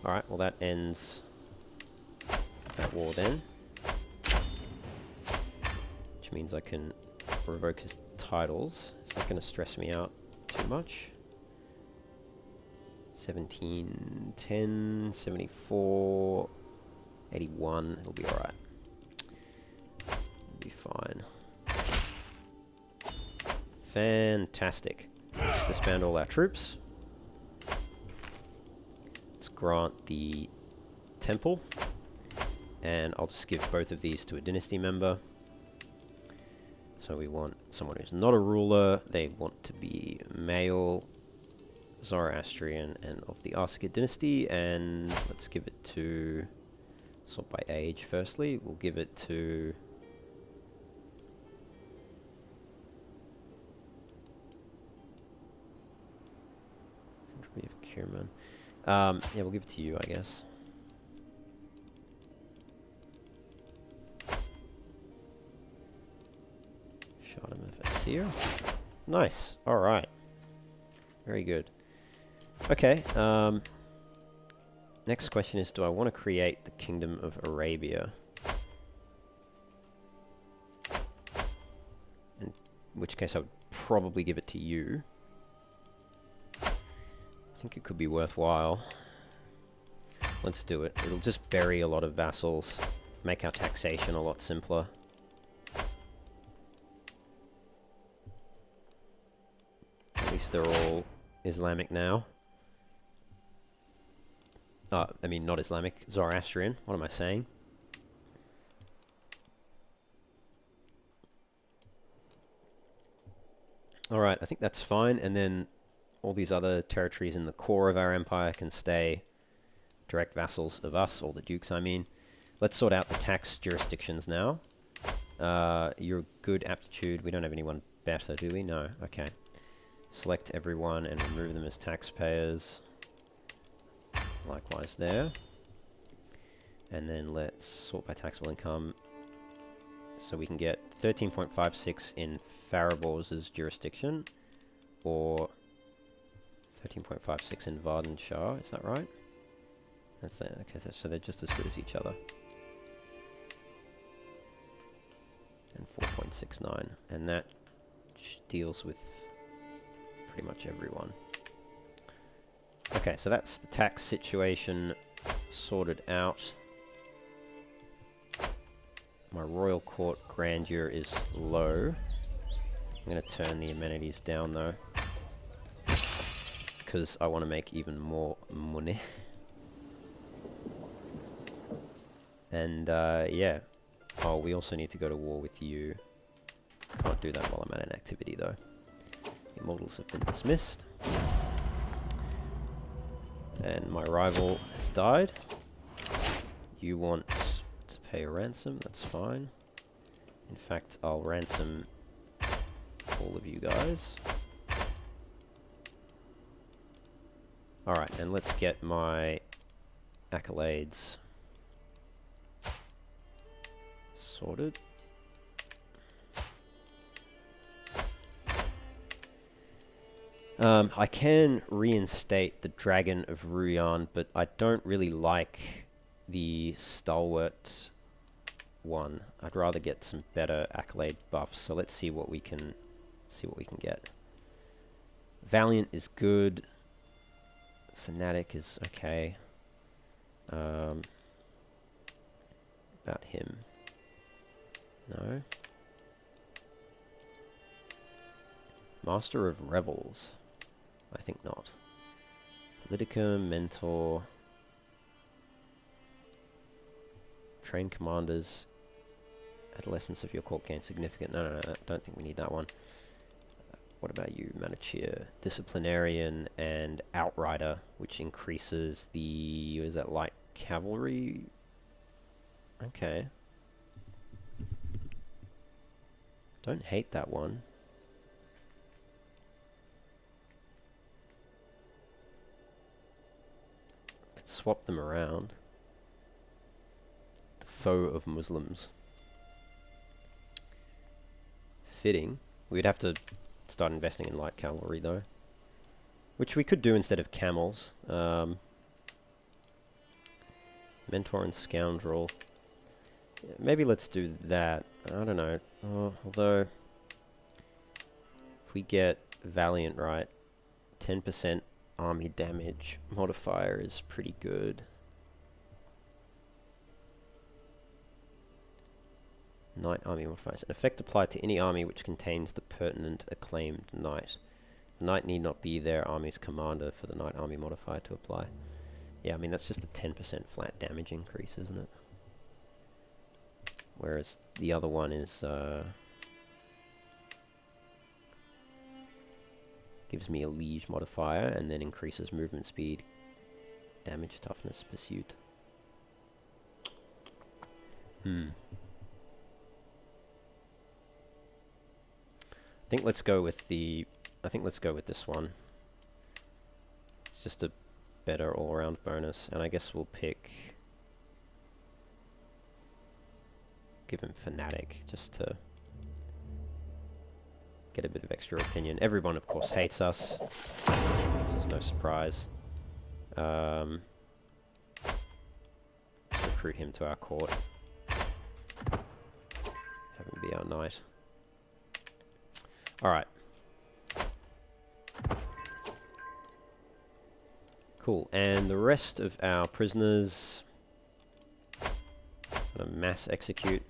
Alright, well that ends that war then. Which means I can revoke his titles. Is that going to stress me out too much? 17, 10, 74, 81, it'll be alright. It'll be fine. Fantastic. Let's disband all our troops. Let's grant the temple. And I'll just give both of these to a dynasty member. So we want someone who's not a ruler. They want to be male, Zoroastrian, and of the Arsacid dynasty. And let's give it to... sort by age firstly. We'll give it to... Century of Kierman. Yeah, we'll give it to you, I guess. Here. Nice. Alright. Very good. Okay. Next question is, do I want to create the Kingdom of Arabia? In which case I would probably give it to you. I think it could be worthwhile. Let's do it. It'll just bury a lot of vassals, make our taxation a lot simpler. At least they're all Islamic now. I mean, not Islamic, Zoroastrian. What am I saying? Alright, I think that's fine. And then all these other territories in the core of our empire can stay direct vassals of us, or the dukes, I mean. Let's sort out the tax jurisdictions now. You're good aptitude. We don't have anyone better, do we? No. Okay. Select everyone and remove them as taxpayers. Likewise there. And then let's sort by taxable income. So we can get 13.56 in Farabor's jurisdiction, or 13.56 in Varden Shah, is that right? That's it. Okay, so they're just as good as each other. And 4.69, and that deals with pretty much everyone. Okay, so that's the tax situation sorted out. My royal court grandeur is low. I'm going to turn the amenities down though, because I want to make even more money. And yeah. Oh, we also need to go to war with you. Can't do that while I'm at an activity though. Your models have been dismissed. And my rival has died. You want to pay a ransom, that's fine. In fact, I'll ransom all of you guys. Alright, and let's get my accolades sorted. I can reinstate the Dragon of Ruyan, but I don't really like the Stalwart one. I'd rather get some better accolade buffs, so let's see what we can get. Valiant is good. Fanatic is okay. About him. No. Master of Revels. I think not. Politica, Mentor. Train Commanders. Adolescence of your court gain significant. No, I don't think we need that one. What about you, Manicheer? Disciplinarian and Outrider, which increases the... is that light cavalry? Okay. Don't hate that one. Could swap them around. The foe of Muslims. Fitting. We'd have to start investing in light cavalry though, which we could do instead of camels. Mentor and Scoundrel. Yeah, maybe let's do that. I don't know. Although, if we get Valiant right, 10% army damage modifier is pretty good. Knight army modifiers. An effect applied to any army which contains the pertinent acclaimed knight. Knight need not be their army's commander for the knight army modifier to apply. Yeah, I mean, that's just a 10% flat damage increase, isn't it? Whereas the other one is, gives me a liege modifier and then increases movement speed, damage, toughness, pursuit. I think let's go with this one. It's just a better all-around bonus, and I guess we'll give him Fanatic, just to get a bit of extra opinion. Everyone, of course, hates us. There's no surprise. Let's recruit him to our court. Have him be our knight. Alright. Cool, and the rest of our prisoners, gonna mass execute.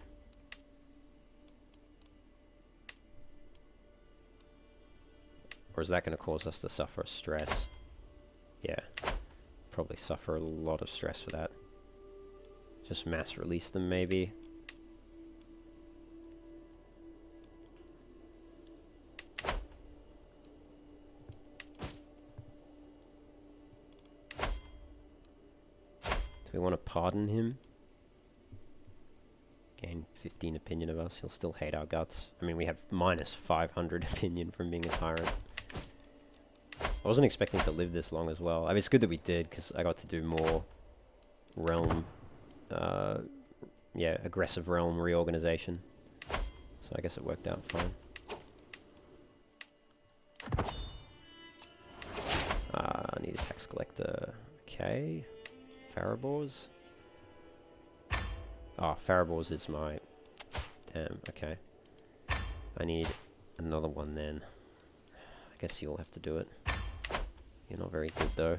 Or is that gonna cause us to suffer stress? Yeah, probably suffer a lot of stress for that. Just mass release them, maybe. We want to pardon him. Gain 15 opinion of us. He'll still hate our guts. I mean, we have minus 500 opinion from being a tyrant. I wasn't expecting to live this long as well. I mean, it's good that we did, because I got to do more realm, yeah, aggressive realm reorganization. So I guess it worked out fine. I need a tax collector. Okay. Farabors? Oh, Farabors is my... Damn, okay. I need another one then. I guess you'll have to do it. You're not very good though.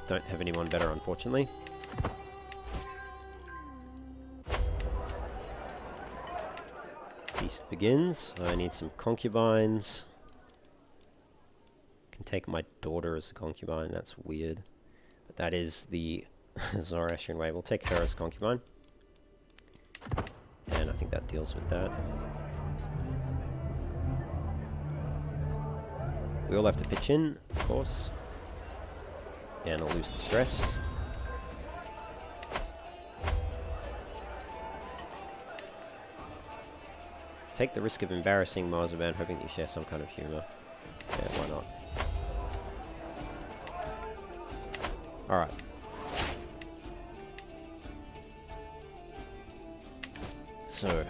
Don't have anyone better, unfortunately. Feast begins. I need some concubines. Can take my daughter as a concubine. That's weird. But that is the Zoroastrian way. We'll take her as a concubine. And I think that deals with that. We all have to pitch in, of course. And I'll lose the stress. Take the risk of embarrassing Marzaban, hoping that you share some kind of humor. Yeah, why not? Alright. So,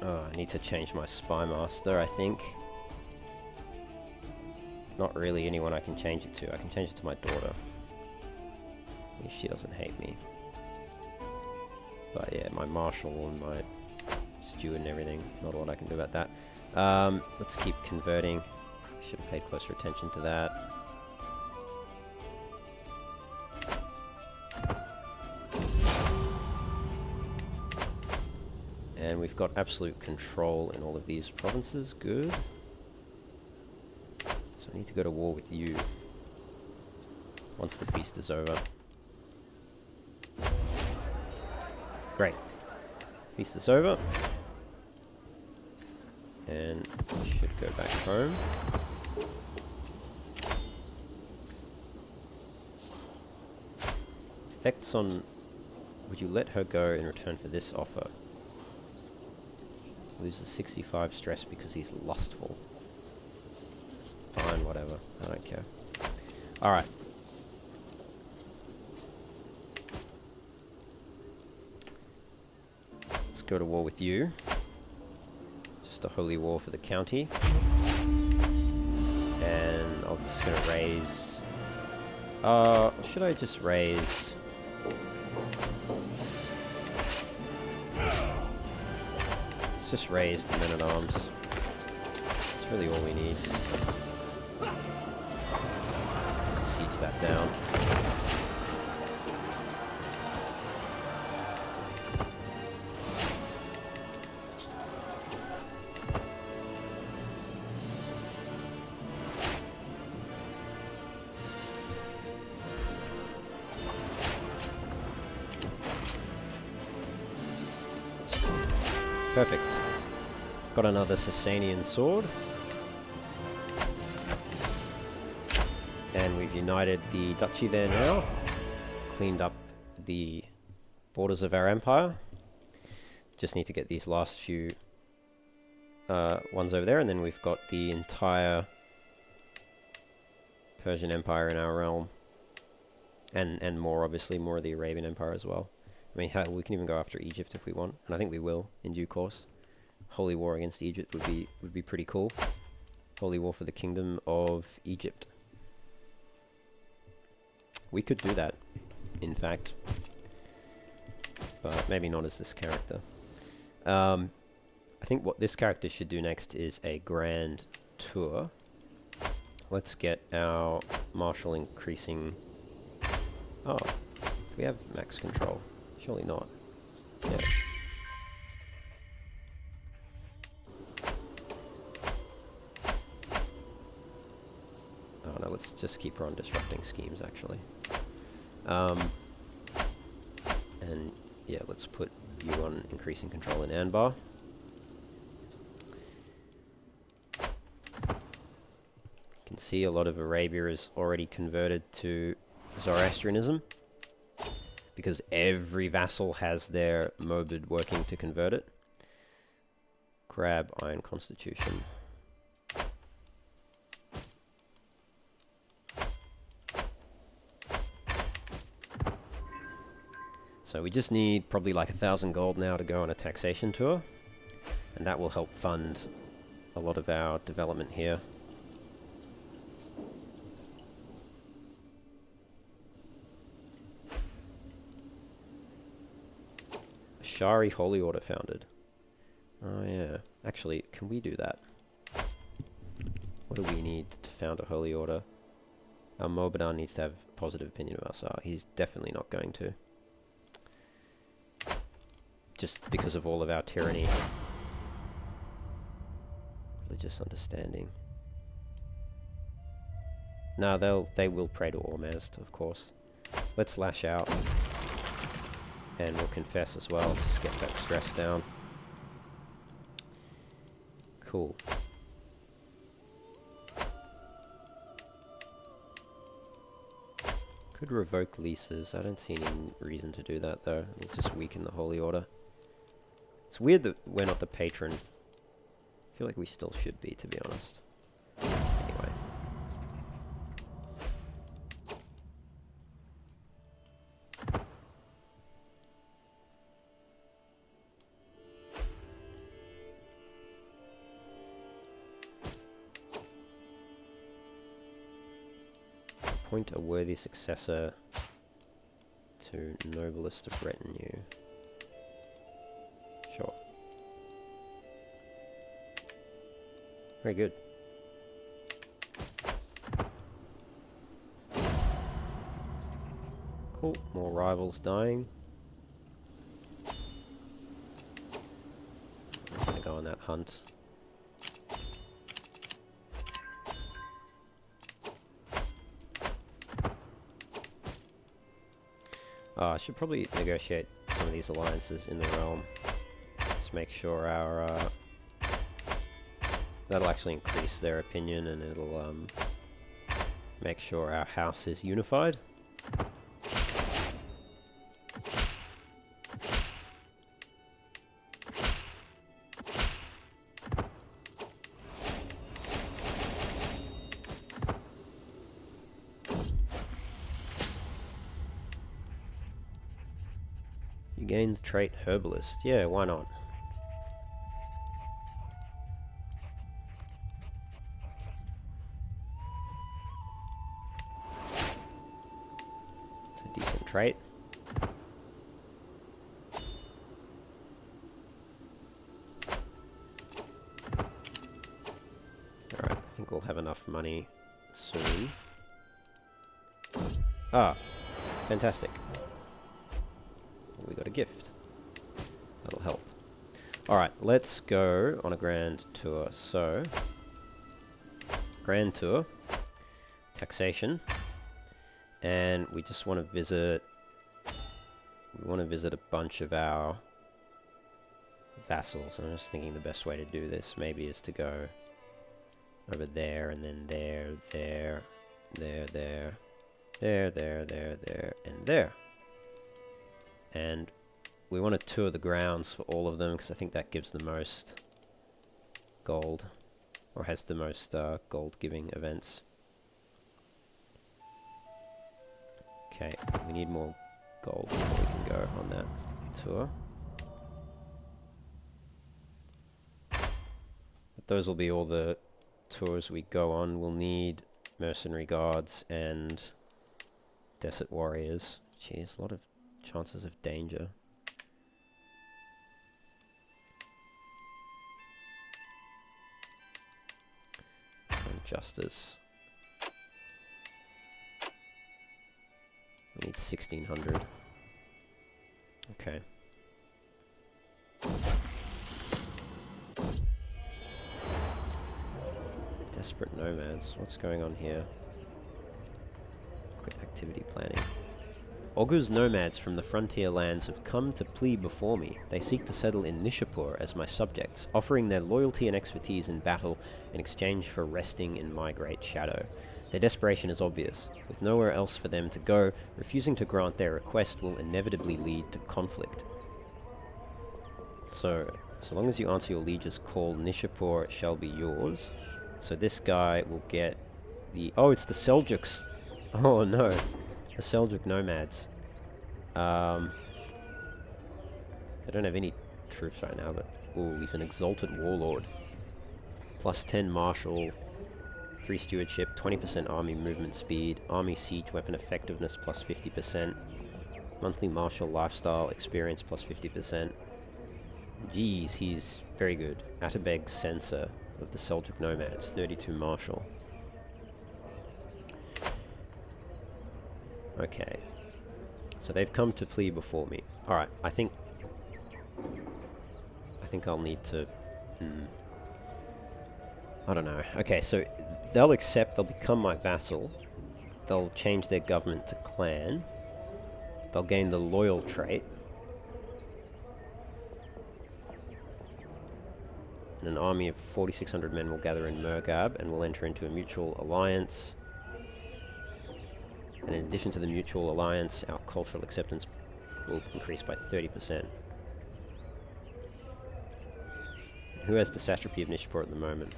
I need to change my spy master, I think. Not really anyone I can change it to. I can change it to my daughter. At least she doesn't hate me. But yeah, my marshal and my steward and everything. Not a lot I can do about that. Let's keep converting. Should have paid closer attention to that. And we've got absolute control in all of these provinces. Good. I need to go to war with you once the feast is over. Great. Feast is over. And we should go back home. Effects on... Would you let her go in return for this offer? Loses 65 stress because he's lustful. Fine, whatever. I don't care. Alright. Let's go to war with you. Just a holy war for the county. And I'm just gonna raise... should I just raise... Let's just raise the men-at-arms. That's really all we need. Siege that down. Perfect. Got another Sasanian sword. And we've united the duchy there now. Cleaned up the borders of our empire. Just need to get these last few ones over there, and then we've got the entire Persian Empire in our realm. And more, obviously, more of the Arabian Empire as well. I mean, hell, we can even go after Egypt if we want, and I think we will in due course. Holy war against Egypt would be pretty cool. Holy war for the Kingdom of Egypt. We could do that, in fact, but maybe not as this character. I think what this character should do next is a grand tour. Let's get our martial increasing. Oh, do we have max control? Surely not. Yeah. Oh no, let's just keep her on disrupting schemes, actually. And yeah, let's put you on increasing control in Anbar. You can see a lot of Arabia is already converted to Zoroastrianism, because every vassal has their mobid working to convert it. Grab Iron Constitution. So we just need probably like 1,000 gold now to go on a taxation tour, and that will help fund a lot of our development here. Shari Holy Order founded. Oh yeah, actually, can we do that? What do we need to found a Holy Order? Our Mobadan needs to have a positive opinion of us. He's definitely not going to. Just because of all of our tyranny. Religious understanding. No, they will pray to Ormazd, of course. Let's lash out. And we'll confess as well, just get that stress down. Cool. Could revoke leases. I don't see any reason to do that though. It'll just weaken the Holy Order. It's weird that we're not the patron. I feel like we still should be, to be honest. Anyway. Appoint a worthy successor to noblest of retinue. Sure. Very good. Cool. More rivals dying. I'm gonna go on that hunt. I should probably negotiate some of these alliances in the realm. Just make sure our that'll actually increase their opinion, and it'll make sure our house is unified. You gain the trait Herbalist. Yeah, why not? It's a decent trait. Alright, I think we'll have enough money soon. Ah, fantastic. We got a gift. That'll help. Alright, let's go on a grand tour. So, grand tour, taxation, and we just want to visit, a bunch of our vassals. I'm just thinking the best way to do this maybe is to go over there, and then there, there, there, there, there, there, there, there, and there. And we want to tour the grounds for all of them, because I think that gives the most gold, or has the most gold-giving events. Okay, we need more gold before we can go on that tour. But those will be all the tours we go on. We'll need mercenary guards and desert warriors. Jeez, a lot of chances of danger. And justice. We need 1600. Okay. Desperate nomads. What's going on here? Quick activity planning. Oguz nomads from the frontier lands have come to plead before me. They seek to settle in Nishapur as my subjects, offering their loyalty and expertise in battle in exchange for resting in my great shadow. Their desperation is obvious. With nowhere else for them to go, refusing to grant their request will inevitably lead to conflict. So long as you answer your liege's call, Nishapur shall be yours. So this guy will get the... Oh, it's the Seljuks! Oh no! The Seljuk nomads. They don't have any troops right now, but... Ooh, he's an exalted warlord. Plus 10 martial, 3 stewardship, 20% army movement speed, army siege weapon effectiveness plus 50%, monthly martial lifestyle experience plus 50%. Jeez, he's very good. Atabeg Censor of the Seljuk nomads, 32 martial. Okay. So they've come to plead before me. Alright, I think I'll need to... I don't know. Okay, so they'll accept, they'll become my vassal. They'll change their government to clan. They'll gain the loyal trait. And an army of 4,600 men will gather in Murgab and will enter into a mutual alliance. And in addition to the mutual alliance, our cultural acceptance will increase by 30%. And who has the satrapy of Nishapur at the moment?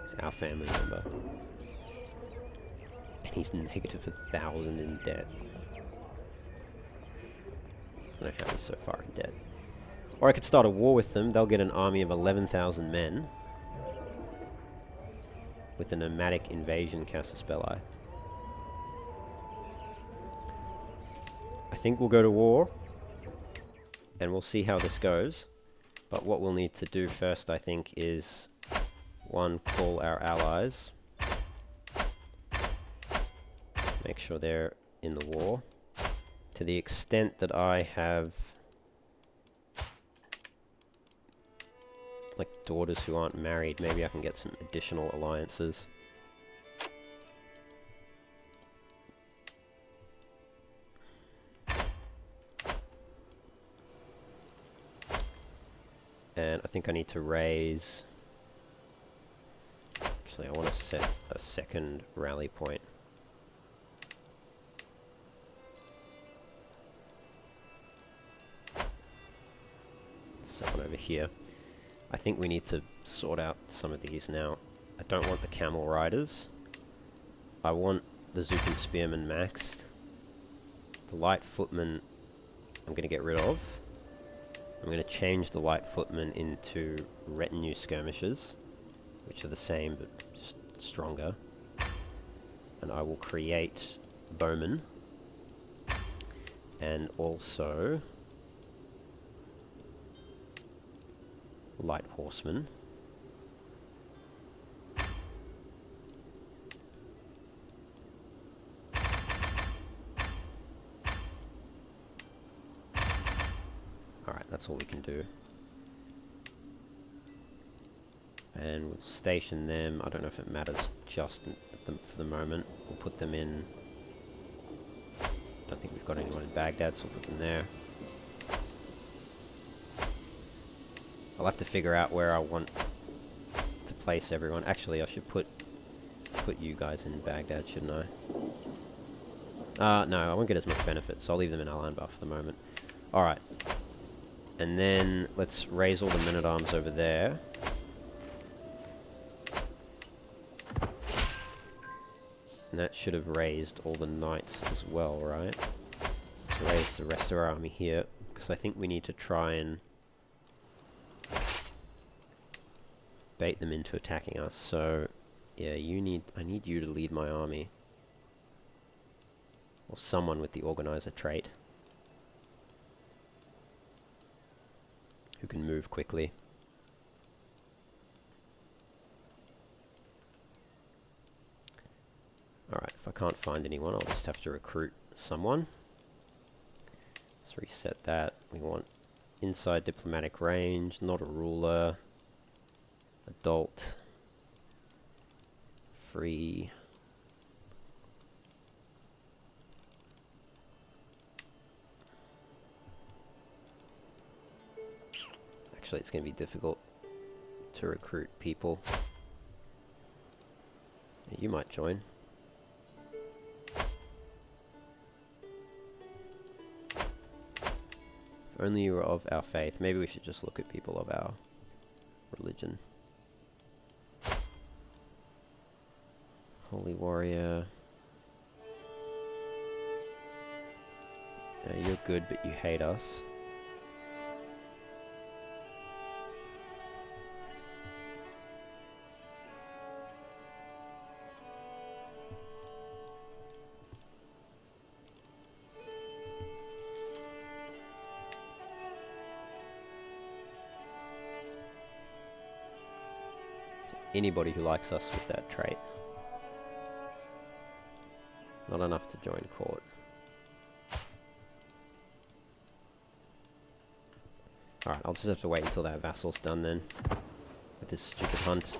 It's our family member. And he's negative 1,000 in debt. I don't know how he's so far in debt. Or I could start a war with them. They'll get an army of 11,000 men with the nomadic invasion casus belli. I think we'll go to war and we'll see how this goes. But what we'll need to do first, I think, is 1, call our allies. Make sure they're in the war. To the extent that I have like daughters who aren't married, maybe I can get some additional alliances. And I think I need to raise... Actually, I want to set a second rally point. Set one over here. I think we need to sort out some of these now. I don't want the camel riders. I want the Zukan spearmen maxed. The light footmen I'm going to get rid of. I'm going to change the light footmen into retinue skirmishers, which are the same but just stronger. And I will create bowmen. And also light horsemen. Alright, that's all we can do. And we'll station them. I don't know if it matters just for the moment. We'll put them in... Don't think we've got anyone in Baghdad, so we'll put them there. I'll have to figure out where I want to place everyone. Actually, I should put you guys in Baghdad, shouldn't I? No, I won't get as much benefit, so I'll leave them in Al-Anbar for the moment. Alright. And then let's raise all the men-at-arms over there. And that should have raised all the knights as well, right? Let's raise the rest of our army here, because I think we need to try and bait them into attacking us. So, yeah, I need you to lead my army. Or someone with the organizer trait. Who can move quickly. Alright, if I can't find anyone, I'll just have to recruit someone. Let's reset that. We want inside diplomatic range, not a ruler, adult, free. Actually, it's going to be difficult to recruit people. Yeah, you might join. If only you were of our faith. Maybe we should just look at people of our religion. Holy warrior. Yeah, you're good, but you hate us. Anybody who likes us with that trait. Not enough to join court. Alright, I'll just have to wait until that vassal's done then. With this stupid hunt.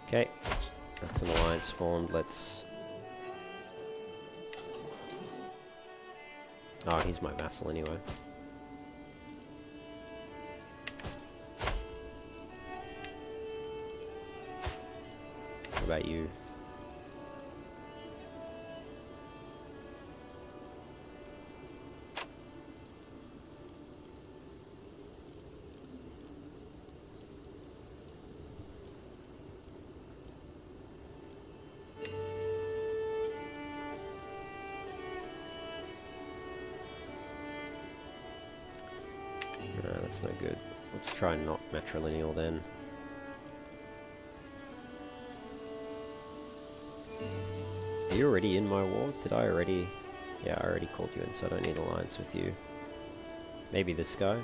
Okay. That's an alliance formed. Let's... Oh, he's my vassal anyway. About you. No, that's no good. Let's try not matrilineal then. Are you already in my war? Did I already... Yeah, I already called you in, so I don't need alliance with you. Maybe this guy?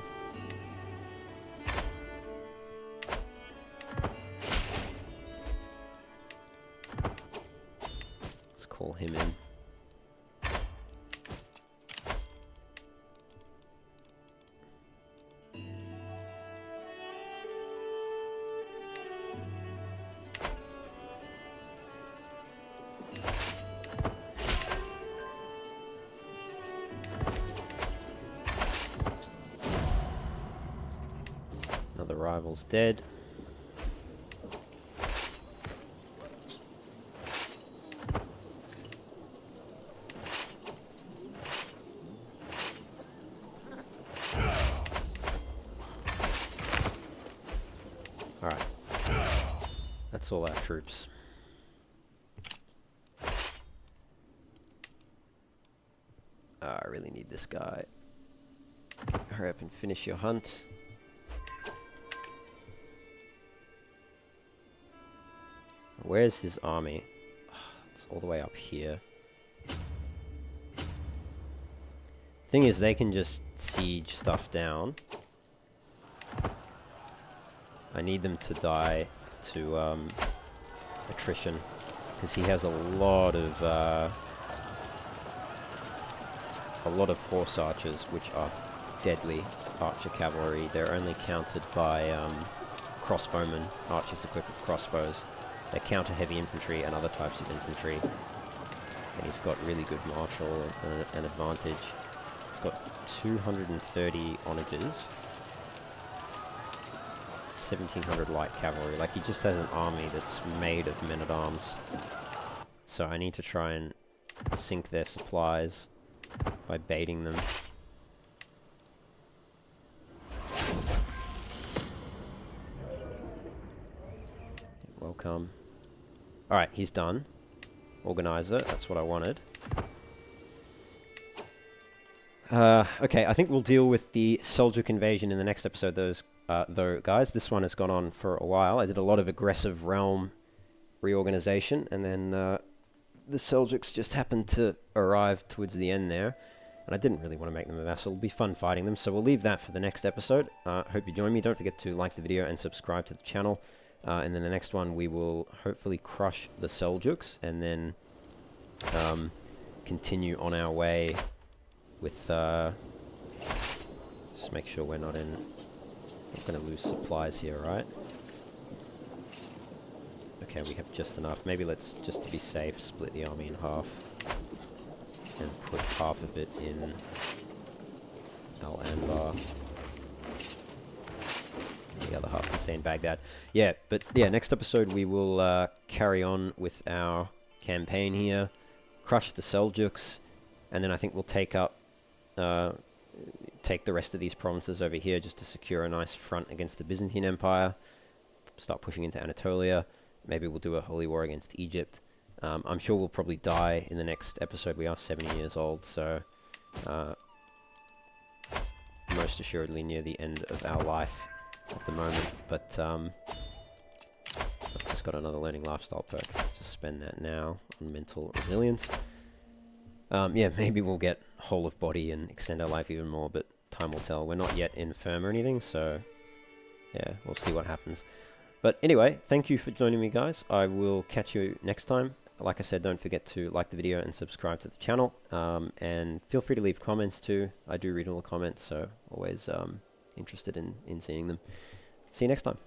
Let's call him in. Another rival's dead. Alright. That's all our troops. I really need this guy. Hurry up and finish your hunt. Where's his army? It's all the way up here. Thing is, they can just siege stuff down. I need them to die to attrition, because he has a lot of horse archers, which are deadly archer cavalry. They're only countered by crossbowmen, archers equipped with crossbows. They counter heavy infantry and other types of infantry. And he's got really good martial and an advantage. got 230 onagers, 1700 light cavalry. Like, he just has an army that's made of men-at-arms. So I need to try and sink their supplies by baiting them. Welcome. Alright, he's done. Organizer, that's what I wanted. Okay, I think we'll deal with the Seljuk invasion in the next episode, though, guys. This one has gone on for a while. I did a lot of aggressive realm reorganization, and then the Seljuks just happened to arrive towards the end there. And I didn't really want to make them a vassal. It'll be fun fighting them, so we'll leave that for the next episode. Hope you join me. Don't forget to like the video and subscribe to the channel. And then the next one, we will hopefully crush the Seljuks, and then continue on our way with... just make sure we're not going to lose supplies here, right? Okay, we have just enough. Maybe let's, just to be safe, split the army in half. And put half of it in Al-Anbar. The other half in St. Baghdad. Yeah, but yeah, next episode we will carry on with our campaign here, crush the Seljuks, and then I think we'll take up, take the rest of these provinces over here just to secure a nice front against the Byzantine Empire, start pushing into Anatolia. Maybe we'll do a holy war against Egypt. I'm sure we'll probably die in the next episode. We are 70 years old, so most assuredly near the end of our life at the moment. But I've just got another learning lifestyle perk. Just spend that now on mental resilience. Yeah, maybe we'll get whole of body and extend our life even more, but time will tell. We're not yet infirm or anything, so yeah, we'll see what happens. But anyway, thank you for joining me, guys. I will catch you next time. Like I said, don't forget to like the video and subscribe to the channel. And feel free to leave comments too. I do read all the comments, so always interested in seeing them. See you next time.